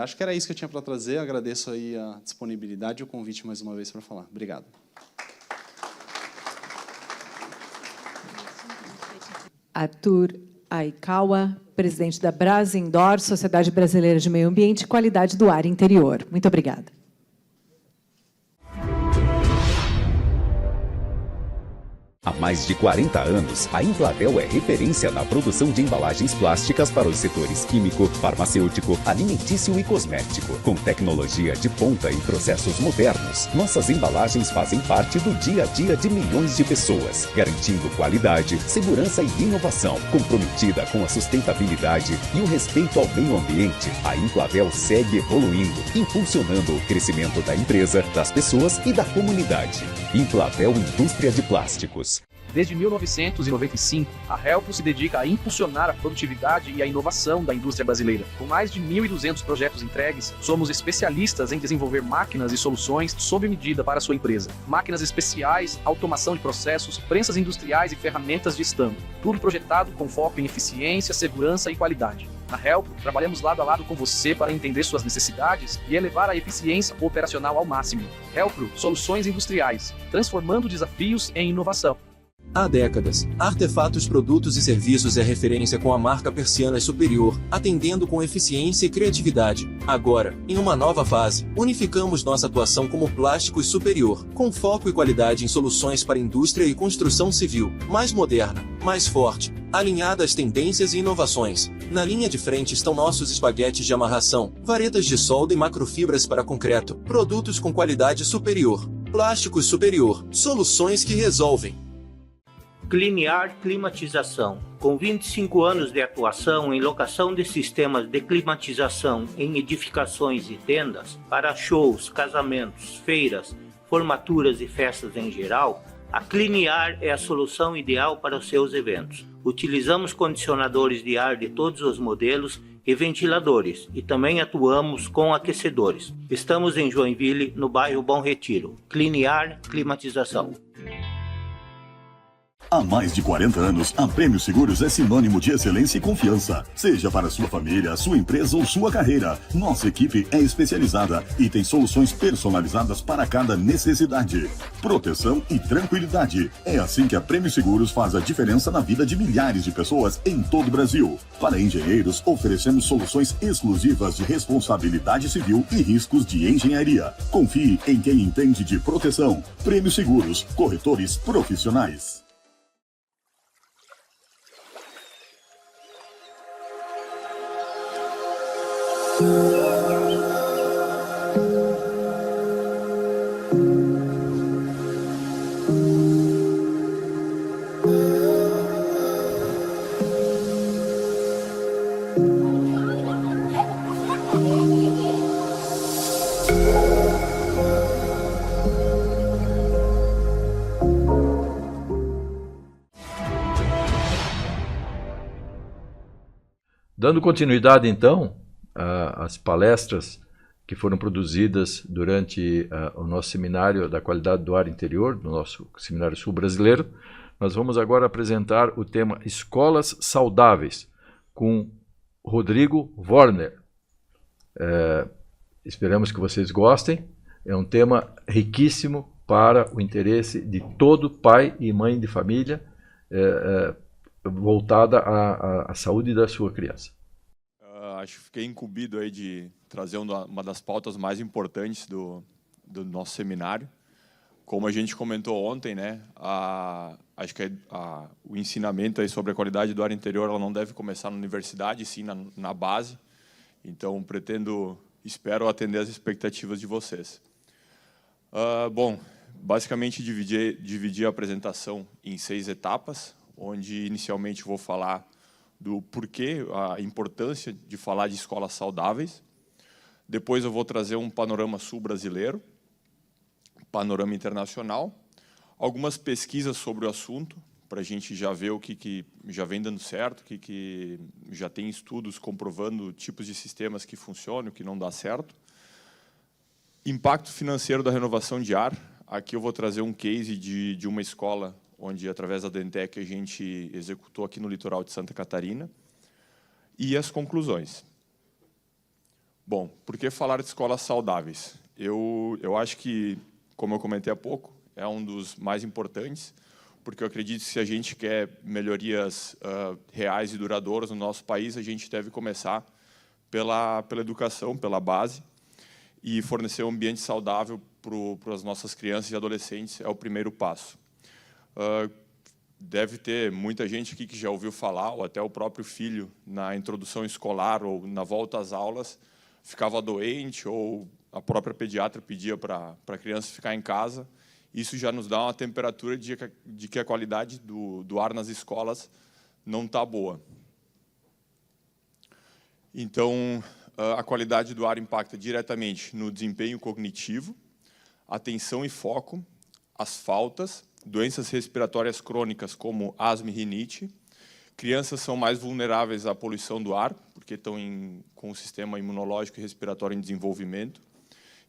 Acho que era isso que eu tinha para trazer. Agradeço aí a disponibilidade e o convite mais uma vez para falar. Obrigado. Arthur Aikawa, presidente da Brasindor, Sociedade Brasileira de Meio Ambiente e Qualidade do Ar Interior. Muito obrigada. Há mais de 40 anos, a Emplatel é referência na produção de embalagens plásticas para os setores químico, farmacêutico, alimentício e cosmético. Com tecnologia de ponta e processos modernos, nossas embalagens fazem parte do dia a dia de milhões de pessoas, garantindo qualidade, segurança e inovação. Comprometida com a sustentabilidade e o respeito ao meio ambiente, a Emplatel segue evoluindo, impulsionando o crescimento da empresa, das pessoas e da comunidade. Emplatel Indústria de Plásticos. Desde 1995, a Helpro se dedica a impulsionar a produtividade e a inovação da indústria brasileira. Com mais de 1.200 projetos entregues, somos especialistas em desenvolver máquinas e soluções sob medida para a sua empresa. Máquinas especiais, automação de processos, prensas industriais e ferramentas de estampo. Tudo projetado com foco em eficiência, segurança e qualidade. Na Helpro, trabalhamos lado a lado com você para entender suas necessidades e elevar a eficiência operacional ao máximo. Helpro, soluções industriais, transformando desafios em inovação. Há décadas, Artefatos Produtos e Serviços é referência com a marca Persianas Superior, atendendo com eficiência e criatividade. Agora, em uma nova fase, unificamos nossa atuação como Plásticos Superior, com foco e qualidade em soluções para indústria e construção civil, mais moderna, mais forte, alinhada às tendências e inovações. Na linha de frente estão nossos espaguetes de amarração, varetas de solda e macrofibras para concreto, produtos com qualidade superior. Plásticos Superior, soluções que resolvem. Cliniar Climatização. Com 25 anos de atuação em locação de sistemas de climatização em edificações e tendas para shows, casamentos, feiras, formaturas e festas em geral, a Cliniar é a solução ideal para os seus eventos. Utilizamos condicionadores de ar de todos os modelos e ventiladores, e também atuamos com aquecedores. Estamos em Joinville, no bairro Bom Retiro. Cliniar Climatização. Há mais de 40 anos, a Prêmio Seguros é sinônimo de excelência e confiança. Seja para sua família, sua empresa ou sua carreira, nossa equipe é especializada e tem soluções personalizadas para cada necessidade. Proteção e tranquilidade. É assim que a Prêmio Seguros faz a diferença na vida de milhares de pessoas em todo o Brasil. Para engenheiros, oferecemos soluções exclusivas de responsabilidade civil e riscos de engenharia. Confie em quem entende de proteção. Prêmio Seguros, corretores profissionais. Dando continuidade, então, às palestras que foram produzidas durante o nosso seminário da qualidade do ar interior, no nosso Seminário Sul Brasileiro, nós vamos agora apresentar o tema Escolas Saudáveis, com Rodrigo Warner. Esperamos que vocês gostem. É um tema riquíssimo para o interesse de todo pai e mãe de família, voltada à saúde da sua criança. Acho que fiquei incumbido aí de trazer uma das pautas mais importantes do nosso seminário. Como a gente comentou ontem, né, acho que o ensinamento aí sobre a qualidade do ar interior ela não deve começar na universidade, sim na base. Então, espero atender as expectativas de vocês. Bom, basicamente dividi a apresentação em 6 etapas, onde inicialmente vou falar do porquê, a importância de falar de escolas saudáveis. Depois eu vou trazer um panorama sul brasileiro, panorama internacional, algumas pesquisas sobre o assunto, para a gente já ver o que já vem dando certo, que já tem estudos comprovando tipos de sistemas que funcionam, o que não dá certo. Impacto financeiro da renovação de ar. Aqui eu vou trazer um case de uma escola onde, através da Dentec, a gente executou aqui no litoral de Santa Catarina, e as conclusões. Bom, por que falar de escolas saudáveis? Eu acho que, como eu comentei há pouco, é um dos mais importantes, porque eu acredito que se a gente quer melhorias reais e duradouras no nosso país, a gente deve começar pela educação, pela base, e fornecer um ambiente saudável para as nossas crianças e adolescentes é o primeiro passo. Deve ter muita gente aqui que já ouviu falar, ou até o próprio filho, na introdução escolar ou na volta às aulas, ficava doente, ou a própria pediatra pedia para a criança ficar em casa. Isso já nos dá uma temperatura de que a qualidade do ar nas escolas não está boa. Então, a qualidade do ar impacta diretamente no desempenho cognitivo, atenção e foco, as faltas, doenças respiratórias crônicas como asma e rinite. Crianças são mais vulneráveis à poluição do ar, porque estão com o sistema imunológico e respiratório em desenvolvimento.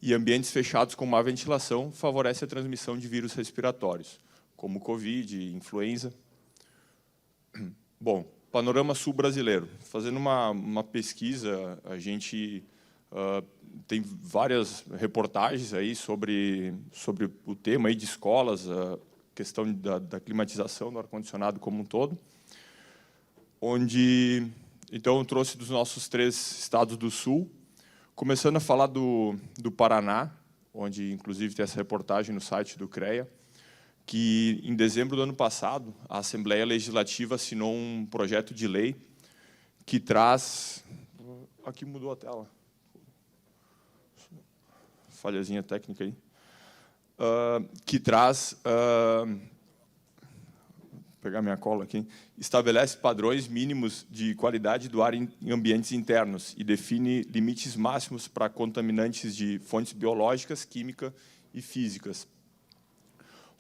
E ambientes fechados com má ventilação favorecem a transmissão de vírus respiratórios, como Covid, influenza. Bom, panorama sul brasileiro. Fazendo uma pesquisa, a gente tem várias reportagens aí sobre o tema aí de escolas, a questão da climatização do ar-condicionado como um todo, onde, então, eu trouxe dos nossos 3 estados do sul, começando a falar do Paraná, onde, inclusive, tem essa reportagem no site do CREA, que, em dezembro do ano passado, a Assembleia Legislativa assinou um projeto de lei que traz... Aqui mudou a tela. Falhazinha técnica aí. Que traz... vou pegar minha cola aqui. Estabelece padrões mínimos de qualidade do ar em ambientes internos e define limites máximos para contaminantes de fontes biológicas, químicas e físicas.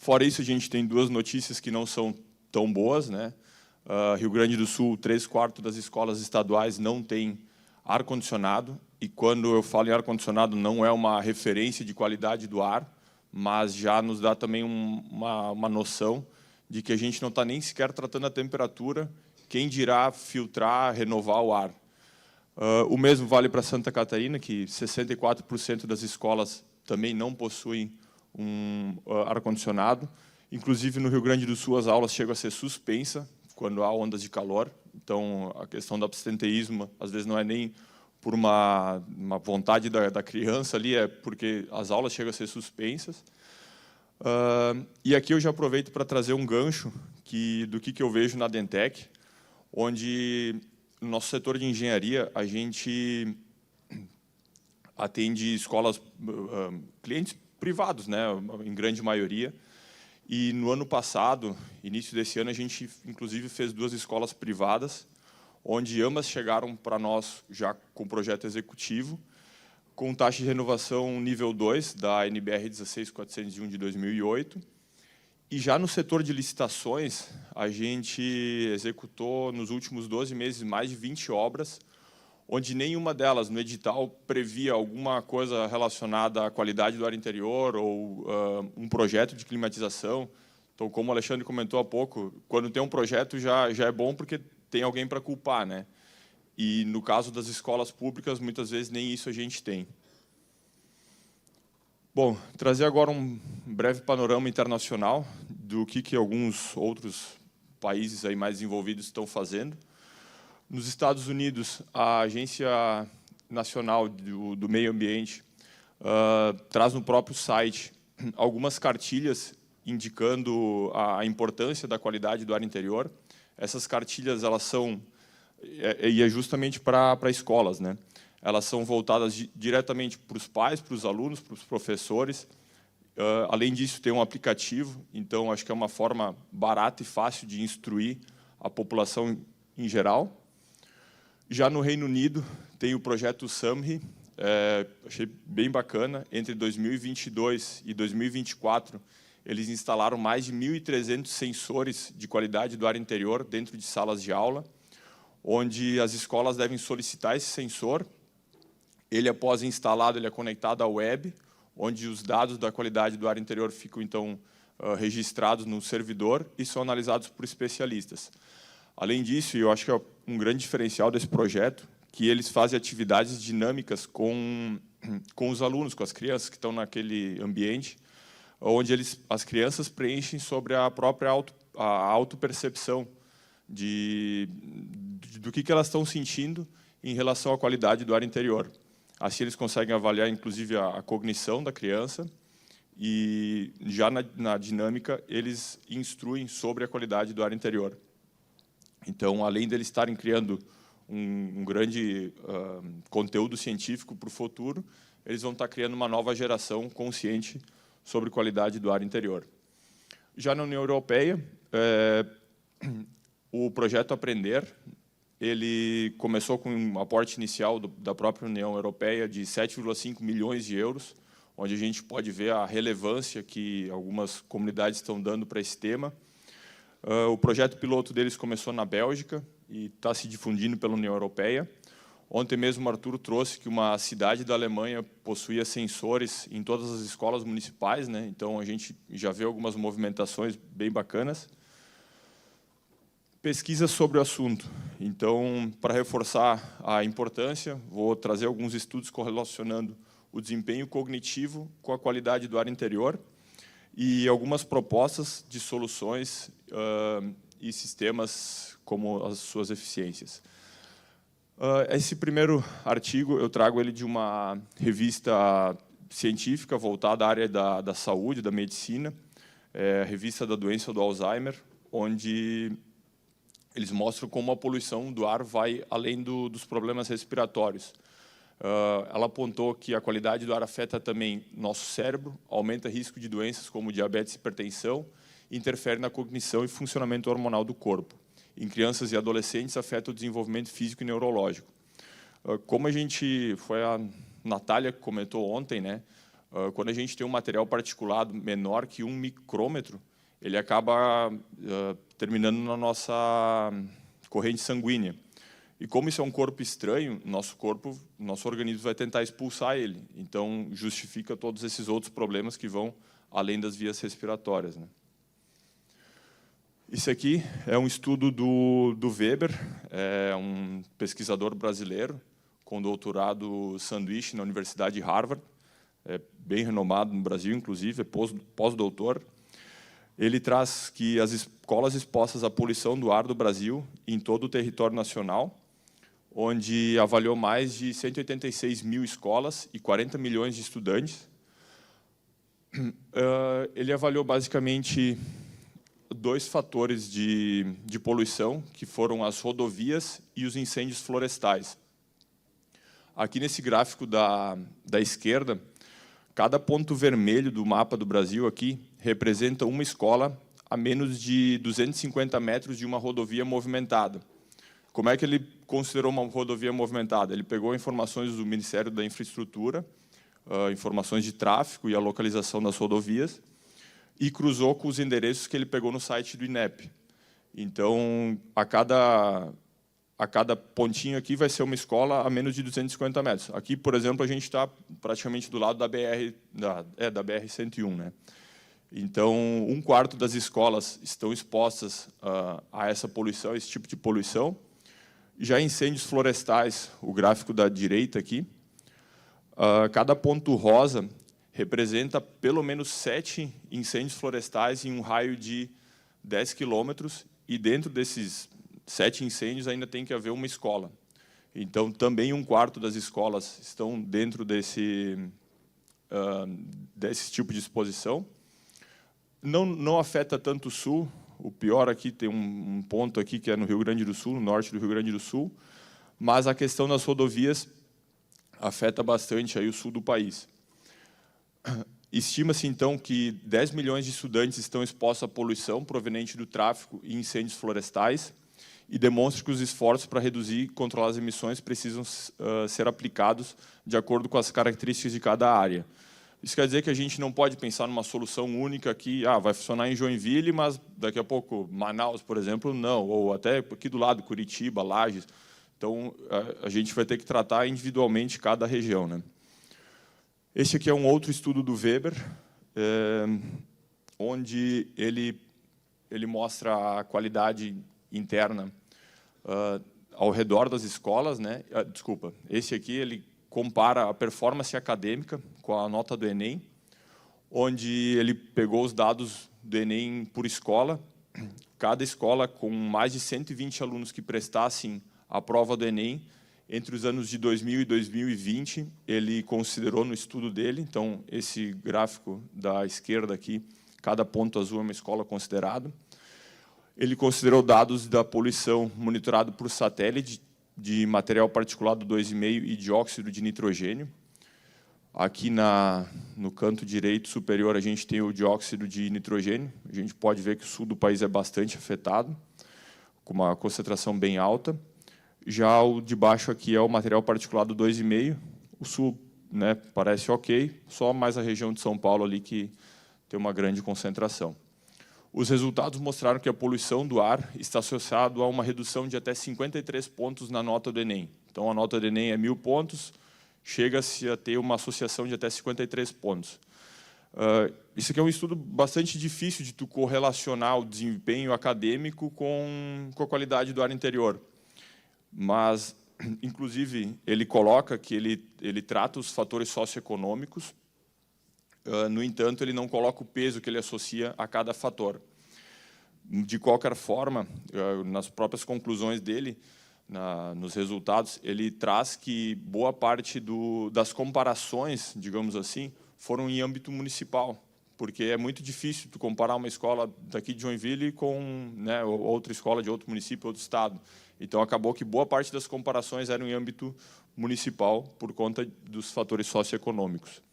Fora isso, a gente tem duas notícias que não são tão boas, né? Rio Grande do Sul, 3/4 das escolas estaduais não tem ar-condicionado, e quando eu falo em ar-condicionado, não é uma referência de qualidade do ar, mas já nos dá também uma noção de que a gente não está nem sequer tratando a temperatura, quem dirá filtrar, renovar o ar. O mesmo vale para Santa Catarina, que 64% das escolas também não possuem um ar-condicionado. Inclusive, no Rio Grande do Sul, as aulas chegam a ser suspensas quando há ondas de calor. Então, a questão do absenteísmo, às vezes, não é nem por uma vontade da criança ali, é porque as aulas chegam a ser suspensas. E aqui eu já aproveito para trazer um gancho do que eu vejo na Dentec, onde, no nosso setor de engenharia, a gente atende escolas, clientes privados, né, em grande maioria. E no ano passado, início desse ano, a gente inclusive fez 2 escolas privadas, onde ambas chegaram para nós já com projeto executivo, com taxa de renovação nível 2 da NBR 16401 de 2008. E já no setor de licitações, a gente executou nos últimos 12 meses mais de 20 obras, onde nenhuma delas no edital previa alguma coisa relacionada à qualidade do ar interior ou um projeto de climatização. Então, como o Alexandre comentou há pouco, quando tem um projeto já é bom porque tem alguém para culpar, né? E no caso das escolas públicas, muitas vezes nem isso a gente tem. Bom, trazer agora um breve panorama internacional do que alguns outros países aí mais desenvolvidos estão fazendo. Nos Estados Unidos, a Agência Nacional do Meio Ambiente traz no próprio site algumas cartilhas indicando a importância da qualidade do ar interior. Essas cartilhas, elas são, e é justamente para escolas, né? Elas são voltadas diretamente para os pais, para os alunos, para os professores. Além disso, tem um aplicativo, então acho que é uma forma barata e fácil de instruir a população em geral. Já no Reino Unido, tem o projeto SAMRE, achei bem bacana. Entre 2022 e 2024, eles instalaram mais de 1.300 sensores de qualidade do ar interior dentro de salas de aula, onde as escolas devem solicitar esse sensor. Ele, após instalado, ele é conectado à web, onde os dados da qualidade do ar interior ficam, então, registrados no servidor e são analisados por especialistas. Além disso, eu acho que é um grande diferencial desse projeto, que eles fazem atividades dinâmicas com os alunos, com as crianças que estão naquele ambiente, onde as crianças preenchem sobre a própria autopercepção do que elas estão sentindo em relação à qualidade do ar interior. Assim, eles conseguem avaliar, inclusive, a cognição da criança e, já na dinâmica, eles instruem sobre a qualidade do ar interior. Então, além deles estarem criando um grande conteúdo científico para o futuro, eles vão estar criando uma nova geração consciente sobre qualidade do ar interior. Já na União Europeia, o projeto Aprender, ele começou com um aporte inicial da própria União Europeia de 7,5 milhões de euros, onde a gente pode ver a relevância que algumas comunidades estão dando para esse tema. O projeto piloto deles começou na Bélgica e está se difundindo pela União Europeia. Ontem mesmo o Arthur trouxe que uma cidade da Alemanha possuía sensores em todas as escolas municipais, né? Então a gente já vê algumas movimentações bem bacanas. Pesquisa sobre o assunto. Então, para reforçar a importância, vou trazer alguns estudos correlacionando o desempenho cognitivo com a qualidade do ar interior e algumas propostas de soluções e sistemas como as suas eficiências. Esse primeiro artigo eu trago ele de uma revista científica voltada à área da saúde, da medicina, a revista da doença do Alzheimer, onde eles mostram como a poluição do ar vai além dos problemas respiratórios. Ela apontou que a qualidade do ar afeta também nosso cérebro, aumenta o risco de doenças como diabetes e hipertensão, interfere na cognição e funcionamento hormonal do corpo. Em crianças e adolescentes, afeta o desenvolvimento físico e neurológico. Como foi a Natália que comentou ontem, né? quando a gente tem um material particulado menor que 1 micrômetro, ele acaba terminando na nossa corrente sanguínea. E como isso é um corpo estranho, nosso organismo vai tentar expulsar ele. Então, justifica todos esses outros problemas que vão além das vias respiratórias, né? Isso aqui é um estudo do Weber, é um pesquisador brasileiro com doutorado sanduíche na Universidade de Harvard, é bem renomado no Brasil, inclusive, é pós-doutor. Ele traz que as escolas expostas à poluição do ar do Brasil, em todo o território nacional, onde avaliou mais de 186 mil escolas e 40 milhões de estudantes. Ele avaliou basicamente 2 fatores de poluição, que foram as rodovias e os incêndios florestais. Aqui nesse gráfico da esquerda, cada ponto vermelho do mapa do Brasil aqui representa uma escola a menos de 250 metros de uma rodovia movimentada. Como é que ele considerou uma rodovia movimentada? Ele pegou informações do Ministério da Infraestrutura, informações de tráfego e a localização das rodovias, e cruzou com os endereços que ele pegou no site do INEP. Então, a cada pontinho aqui vai ser uma escola a menos de 250 metros. Aqui, por exemplo, a gente está praticamente do lado da BR-101, né? Então, 1/4 das escolas estão expostas a essa poluição, esse tipo de poluição. Já incêndios florestais, o gráfico da direita aqui, cada ponto rosa representa pelo menos 7 incêndios florestais em um raio de 10 quilômetros, e dentro desses 7 incêndios ainda tem que haver uma escola. Então, também 1/4 das escolas estão dentro desse tipo de exposição. Não afeta tanto o sul. O pior aqui, tem um ponto aqui que é no Rio Grande do Sul, no norte do Rio Grande do Sul, mas a questão das rodovias afeta bastante aí o sul do país. Estima-se, então, que 10 milhões de estudantes estão expostos à poluição proveniente do tráfico e incêndios florestais, e demonstra que os esforços para reduzir e controlar as emissões precisam ser aplicados de acordo com as características de cada área. Isso quer dizer que a gente não pode pensar numa solução única que vai funcionar em Joinville, mas daqui a pouco Manaus, por exemplo, não, ou até aqui do lado, Curitiba, Lages. Então, a gente vai ter que tratar individualmente cada região, né? Este aqui é um outro estudo do Weber, onde ele mostra a qualidade interna ao redor das escolas, né? Desculpa, esse aqui ele compara a performance acadêmica com a nota do Enem, onde ele pegou os dados do Enem por escola, cada escola com mais de 120 alunos que prestassem a prova do Enem, entre os anos de 2000 e 2020, ele considerou no estudo dele, então, esse gráfico da esquerda aqui, cada ponto azul é uma escola considerada. Ele considerou dados da poluição monitorado por satélite de material particulado 2,5 e dióxido de nitrogênio. Aqui no canto direito superior a gente tem o dióxido de nitrogênio. A gente pode ver que o sul do país é bastante afetado, com uma concentração bem alta. Já o de baixo aqui é o material particulado 2,5. O sul, né, parece ok, só mais a região de São Paulo ali que tem uma grande concentração. Os resultados mostraram que a poluição do ar está associada a uma redução de até 53 pontos na nota do Enem. Então, a nota do Enem é 1.000 pontos, chega-se a ter uma associação de até 53 pontos. Isso aqui é um estudo bastante difícil de tu correlacionar o desempenho acadêmico com a qualidade do ar interior. Mas, inclusive, ele coloca que ele trata os fatores socioeconômicos. No entanto, ele não coloca o peso que ele associa a cada fator. De qualquer forma, nas próprias conclusões dele, nos resultados, ele traz que boa parte das comparações, digamos assim, foram em âmbito municipal, porque é muito difícil tu comparar uma escola daqui de Joinville com, né, outra escola de outro município, outro estado. Então, acabou que boa parte das comparações eram em âmbito municipal por conta dos fatores socioeconômicos.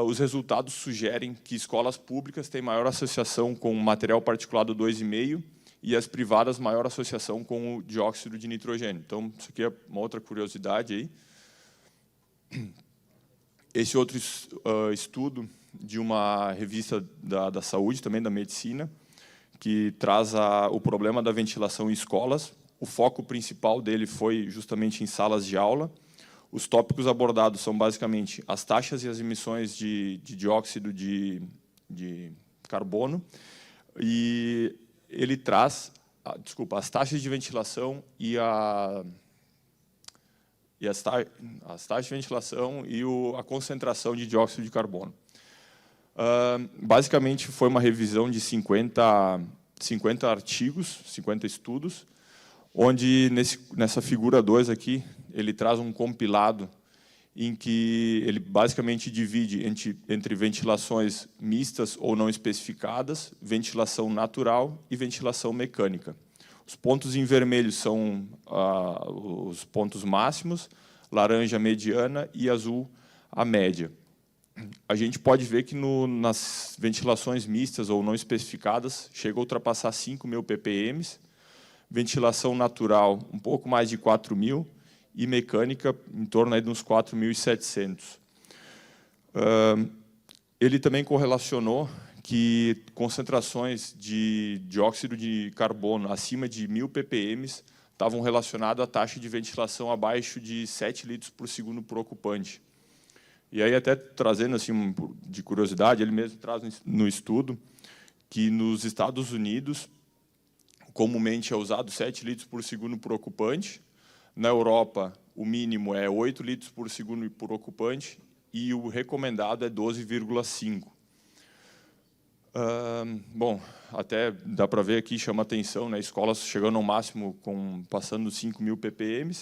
Os resultados sugerem que escolas públicas têm maior associação com o material particulado 2,5 e as privadas maior associação com o dióxido de nitrogênio. Então, isso aqui é uma outra curiosidade aí. esse outro estudo de uma revista da saúde, também da medicina, que traz o problema da ventilação em escolas. O foco principal dele foi justamente em salas de aula. Os tópicos abordados são basicamente as taxas e as emissões de dióxido de carbono, e ele traz, as taxas de ventilação as taxas de ventilação e a concentração de dióxido de carbono. Basicamente, foi uma revisão de 50 artigos, 50 estudos, onde, nessa figura 2 aqui, ele traz um compilado em que ele basicamente divide entre ventilações mistas ou não especificadas, ventilação natural e ventilação mecânica. Os pontos em vermelho são os pontos máximos, laranja a mediana e azul a média. A gente pode ver que nas ventilações mistas ou não especificadas chega a ultrapassar 5.000 ppm, ventilação natural um pouco mais de 4.000 e mecânica em torno aí de uns 4.700. Ele também correlacionou que concentrações de dióxido de carbono acima de 1.000 ppm estavam relacionadas à taxa de ventilação abaixo de 7 litros por segundo por ocupante. E aí, até trazendo assim, de curiosidade, ele mesmo traz no estudo que nos Estados Unidos, comumente é usado 7 litros por segundo por ocupante. Na Europa, o mínimo é 8 litros por segundo por ocupante e o recomendado é 12,5. Bom, até dá para ver aqui, chama atenção, né? Escolas chegando ao máximo, passando 5.000 ppm.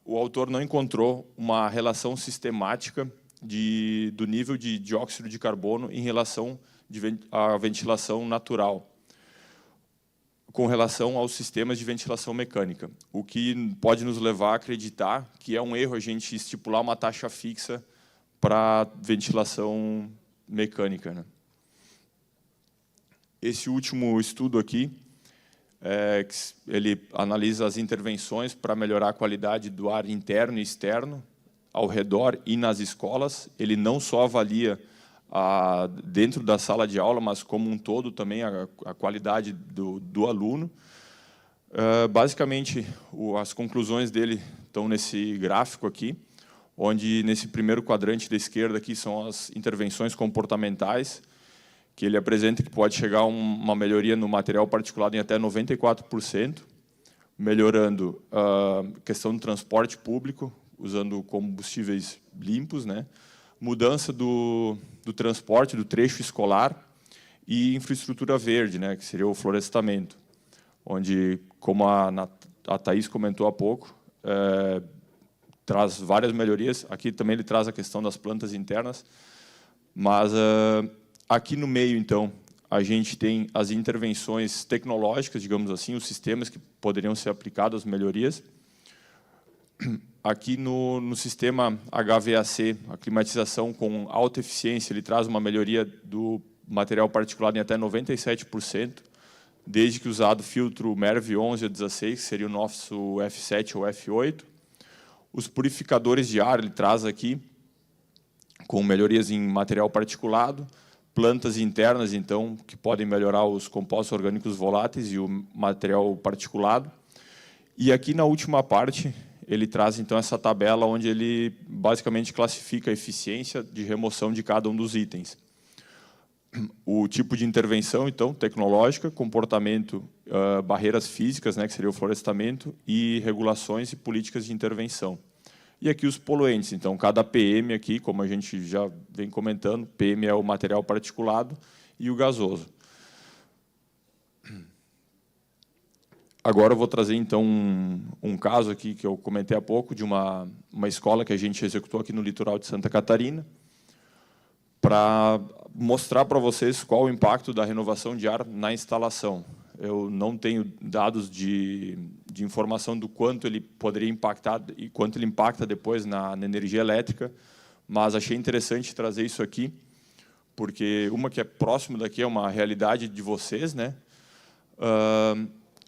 O autor não encontrou uma relação sistemática do nível de dióxido de carbono em relação à ventilação natural, com relação aos sistemas de ventilação mecânica, o que pode nos levar a acreditar que é um erro a gente estipular uma taxa fixa para ventilação mecânica, né? Esse último estudo aqui, ele analisa as intervenções para melhorar a qualidade do ar interno e externo ao redor e nas escolas. Ele não só avalia dentro da sala de aula, mas como um todo também a qualidade do aluno. Basicamente, as conclusões dele estão nesse gráfico aqui, onde nesse primeiro quadrante da esquerda aqui são as intervenções comportamentais, que ele apresenta que pode chegar a uma melhoria no material particulado em até 94%, melhorando a questão do transporte público, usando combustíveis limpos, né? Mudança do transporte, do trecho escolar e infraestrutura verde, né? Que seria o florestamento, onde, como a Thaís comentou há pouco, traz várias melhorias. Aqui também ele traz a questão das plantas internas, mas aqui no meio, então, a gente tem as intervenções tecnológicas, digamos assim, os sistemas que poderiam ser aplicados às melhorias. Aqui no sistema HVAC, a climatização com alta eficiência, ele traz uma melhoria do material particulado em até 97%, desde que usado filtro MERV 11 ou 16, que seria o nosso F7 ou F8. Os purificadores de ar, ele traz aqui, com melhorias em material particulado, plantas internas, então, que podem melhorar os compostos orgânicos voláteis e o material particulado. E aqui, na última parte, ele traz, então, essa tabela onde ele basicamente classifica a eficiência de remoção de cada um dos itens. O tipo de intervenção, então, tecnológica, comportamento, barreiras físicas, né, que seria o florestamento, e regulações e políticas de intervenção. E aqui os poluentes, então, cada PM aqui, como a gente já vem comentando, PM é o material particulado e o gasoso. Agora eu vou trazer, então, um caso aqui que eu comentei há pouco, de uma escola que a gente executou aqui no litoral de Santa Catarina, para mostrar para vocês qual o impacto da renovação de ar na instalação. Eu não tenho dados de informação do quanto ele poderia impactar e quanto ele impacta depois na energia elétrica, mas achei interessante trazer isso aqui, porque uma que é próximo daqui é uma realidade de vocês, né?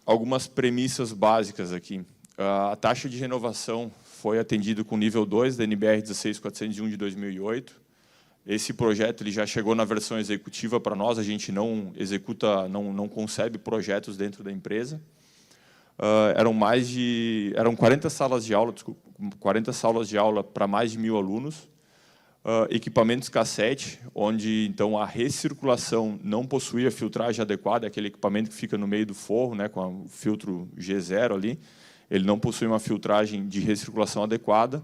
Algumas premissas básicas aqui. A taxa de renovação foi atendido com nível 2 da NBR 16401 de 2008. Esse projeto ele já chegou na versão executiva para nós, a gente não executa, não concebe projetos dentro da empresa. Eram 40 salas de aula, desculpa, 40 salas de aula para mais de 1.000 alunos, equipamentos cassete, onde então a recirculação não possuía filtragem adequada, aquele equipamento que fica no meio do forro, né, com o filtro G0 ali, ele não possui uma filtragem de recirculação adequada,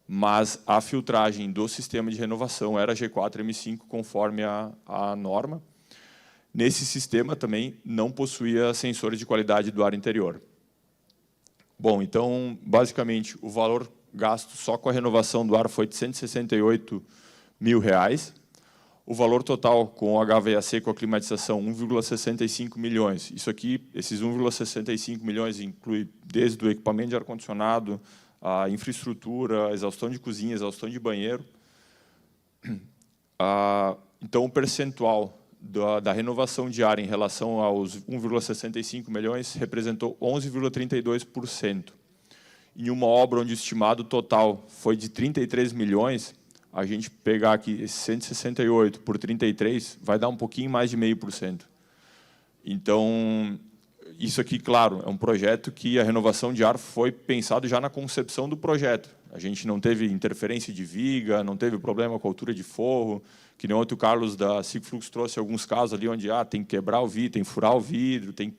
mas a filtragem do sistema de renovação era G4 M5 conforme a norma. Nesse sistema também não possuía sensores de qualidade do ar interior. Bom, então, basicamente, o valor gasto só com a renovação do ar foi de R$ 168 mil. O valor total com o HVAC, com a climatização, 1,65 milhões. Isso aqui, esses 1,65 milhões inclui desde o equipamento de ar-condicionado, a infraestrutura, a exaustão de cozinha, exaustão de banheiro. Então, o percentual da renovação de ar em relação aos 1,65 milhões representou 11,32%. Em uma obra onde o estimado total foi de 33 milhões, a gente pegar aqui esse 168 por 33, vai dar um pouquinho mais de 0,5%. Então, isso aqui, claro, é um projeto que a renovação de ar foi pensado já na concepção do projeto. A gente não teve interferência de viga, não teve problema com a altura de forro, que nem ontem o Carlos da Sigflux trouxe alguns casos ali onde tem que quebrar o vidro, tem que furar o vidro, tem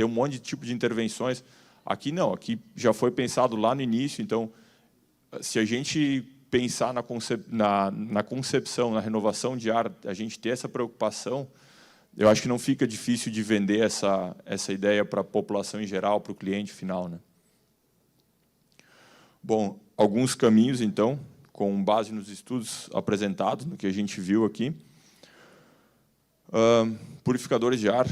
um monte de tipo de intervenções. Aqui não, aqui já foi pensado lá no início, então, se a gente pensar na concepção, na renovação de ar, a gente ter essa preocupação, eu acho que não fica difícil de vender essa ideia para a população em geral, para o cliente final, né? Bom, alguns caminhos, então, com base nos estudos apresentados, no que a gente viu aqui. Purificadores de ar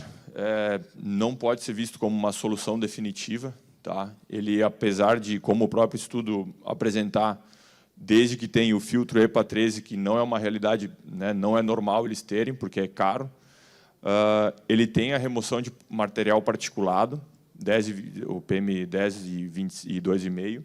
não pode ser visto como uma solução definitiva. Tá? Ele, apesar de, como o próprio estudo apresentar, desde que tem o filtro EPA 13, que não é uma realidade, né, não é normal eles terem, porque é caro, ele tem a remoção de material particulado, o PM10 e 2,5,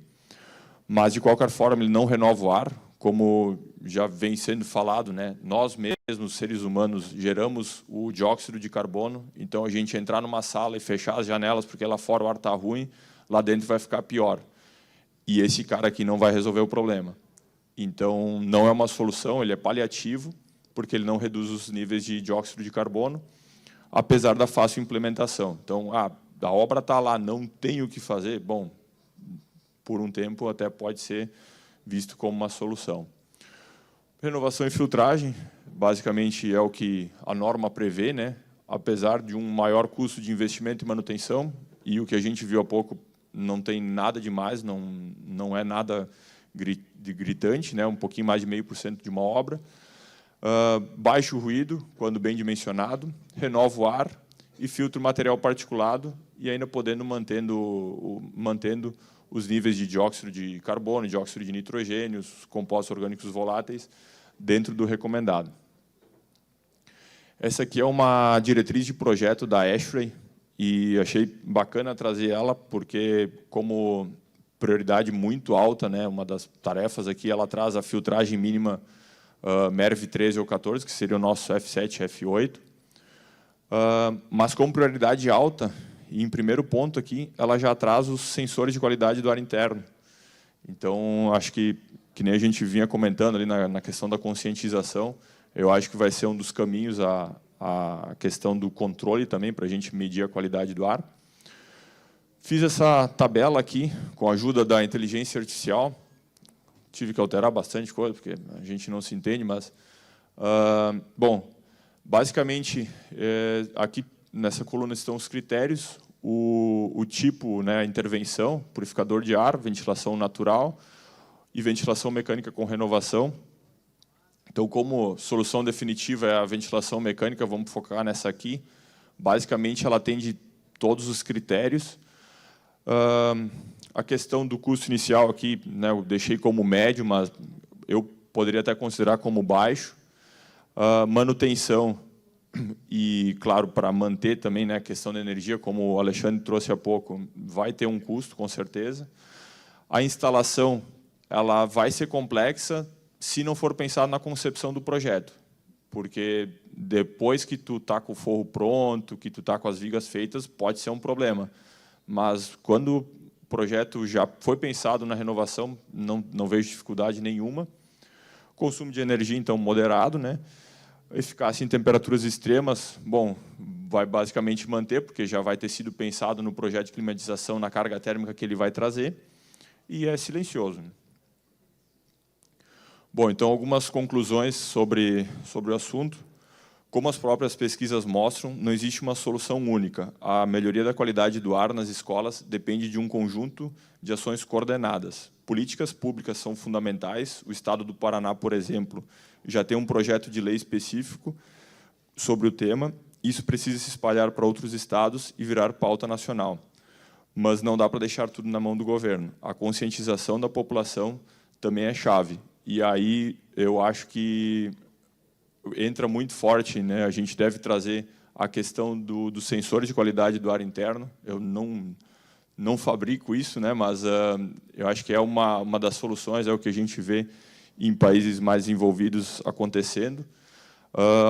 mas, de qualquer forma, ele não renova o ar, como já vem sendo falado, né? Nós mesmos, seres humanos, geramos o dióxido de carbono, então a gente entrar numa sala e fechar as janelas porque lá fora o ar está ruim, lá dentro vai ficar pior. E esse cara aqui não vai resolver o problema. Então, não é uma solução, ele é paliativo, porque ele não reduz os níveis de dióxido de carbono, apesar da fácil implementação. Então, a obra está lá, não tem o que fazer, bom, por um tempo até pode ser visto como uma solução. Renovação e filtragem, basicamente é o que a norma prevê, né? Apesar de um maior custo de investimento e manutenção, e o que a gente viu há pouco não tem nada demais, não é nada gritante, né? Um pouquinho mais de 0,5% de uma obra. Baixo ruído, quando bem dimensionado, renova o ar e filtra o material particulado, e ainda mantendo os níveis de dióxido de carbono, dióxido de nitrogênio, os compostos orgânicos voláteis, dentro do recomendado. Essa aqui é uma diretriz de projeto da ASHRAE, e achei bacana trazer ela, porque, como prioridade muito alta, né, uma das tarefas aqui, ela traz a filtragem mínima MERV 13 ou 14, que seria o nosso F7 e F8, mas como prioridade alta, e em primeiro ponto aqui, ela já traz os sensores de qualidade do ar interno. Então, acho que nem a gente vinha comentando ali na questão da conscientização, eu acho que vai ser um dos caminhos a questão do controle também, para a gente medir a qualidade do ar. Fiz essa tabela aqui, com a ajuda da inteligência artificial. Tive que alterar bastante coisa, porque a gente não se entende, mas... bom, basicamente, aqui nessa coluna estão os critérios, o tipo, né, a intervenção, purificador de ar, ventilação natural e ventilação mecânica com renovação. Então, como solução definitiva é a ventilação mecânica, vamos focar nessa aqui. Basicamente, ela atende todos os critérios. A questão do custo inicial aqui, né, eu deixei como médio, mas eu poderia até considerar como baixo. Manutenção e, claro, para manter também, né, a questão da energia, como o Alexandre trouxe há pouco, vai ter um custo, com certeza. A instalação ela vai ser complexa se não for pensado na concepção do projeto, porque depois que tu tá com o forro pronto, que tu tá com as vigas feitas, pode ser um problema. Mas quando o projeto já foi pensado na renovação, não vejo dificuldade nenhuma. Consumo de energia, então, moderado, né? Eficácia em temperaturas extremas, bom, vai basicamente manter, porque já vai ter sido pensado no projeto de climatização, na carga térmica que ele vai trazer, e é silencioso. Bom, então, algumas conclusões sobre o assunto. Como as próprias pesquisas mostram, não existe uma solução única. A melhoria da qualidade do ar nas escolas depende de um conjunto de ações coordenadas. Políticas públicas são fundamentais. O Estado do Paraná, por exemplo, já tem um projeto de lei específico sobre o tema. Isso precisa se espalhar para outros estados e virar pauta nacional. Mas não dá para deixar tudo na mão do governo. A conscientização da população também é chave. E aí eu acho que entra muito forte, né? A gente deve trazer a questão do sensor de qualidade do ar interno. Eu não fabrico isso, né? Mas eu acho que é uma das soluções, é o que a gente vê em países mais envolvidos acontecendo.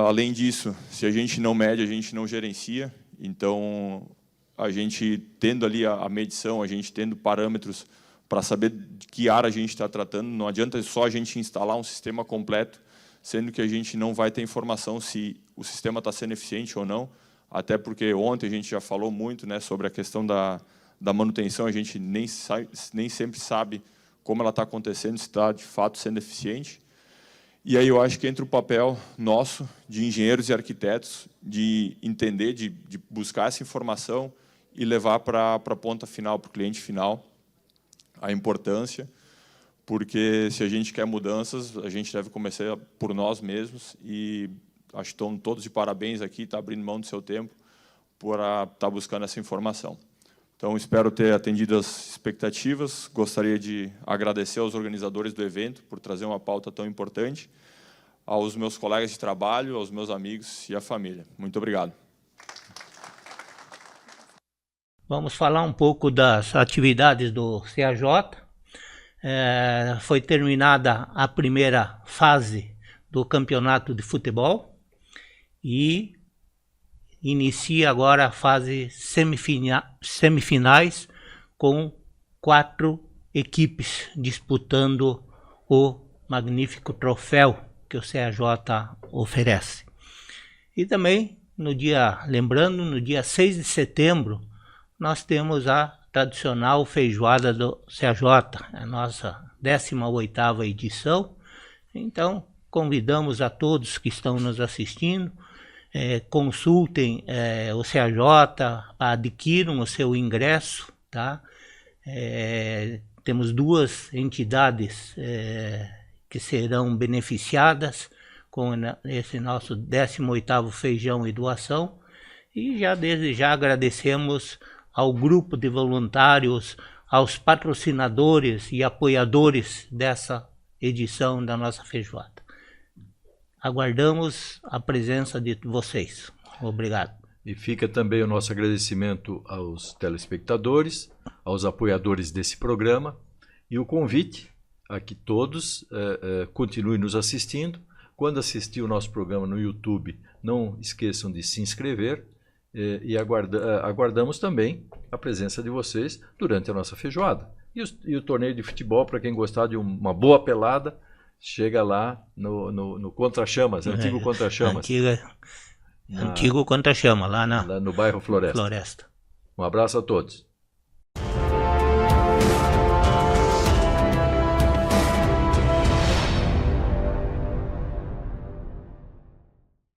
Além disso, se a gente não mede, a gente não gerencia. Então, a gente tendo ali a medição, a gente tendo parâmetros para saber de que ar a gente está tratando, não adianta só a gente instalar um sistema completo, sendo que a gente não vai ter informação se o sistema está sendo eficiente ou não, até porque ontem a gente já falou muito, né, sobre a questão da manutenção, a gente nem sempre sabe como ela está acontecendo, se está, de fato, sendo eficiente. E aí eu acho que entra o papel nosso, de engenheiros e arquitetos, de entender, de buscar essa informação e levar para a ponta final, para o cliente final, a importância, porque se a gente quer mudanças, a gente deve começar por nós mesmos, e acho que estão todos de parabéns aqui, está abrindo mão do seu tempo por estar buscando essa informação. Então, espero ter atendido as expectativas, gostaria de agradecer aos organizadores do evento por trazer uma pauta tão importante, aos meus colegas de trabalho, aos meus amigos e à família. Muito obrigado. Vamos falar um pouco das atividades do CAJ. Foi terminada a primeira fase do campeonato de futebol e inicia agora a fase semifinais com 4 equipes disputando o magnífico troféu que o CAJ oferece. E também, no dia 6 de setembro, nós temos a tradicional feijoada do CAJ, a nossa 18ª edição. Então, convidamos a todos que estão nos assistindo, consultem o CAJ, adquiram o seu ingresso, tá? Temos 2 entidades que serão beneficiadas com esse nosso 18º feijão e doação, e já desde já agradecemos ao grupo de voluntários, aos patrocinadores e apoiadores dessa edição da nossa feijoada. Aguardamos a presença de vocês. Obrigado. E fica também o nosso agradecimento aos telespectadores, aos apoiadores desse programa, e o convite a que todos continuem nos assistindo. Quando assistir o nosso programa no YouTube, não esqueçam de se inscrever, e aguardamos também a presença de vocês durante a nossa feijoada. E o torneio de futebol, para quem gostar de uma boa pelada, chega lá no Contra-Chamas, antigo Contra-Chamas. Antigo Contra-Chama, lá no bairro Floresta. Floresta. Um abraço a todos.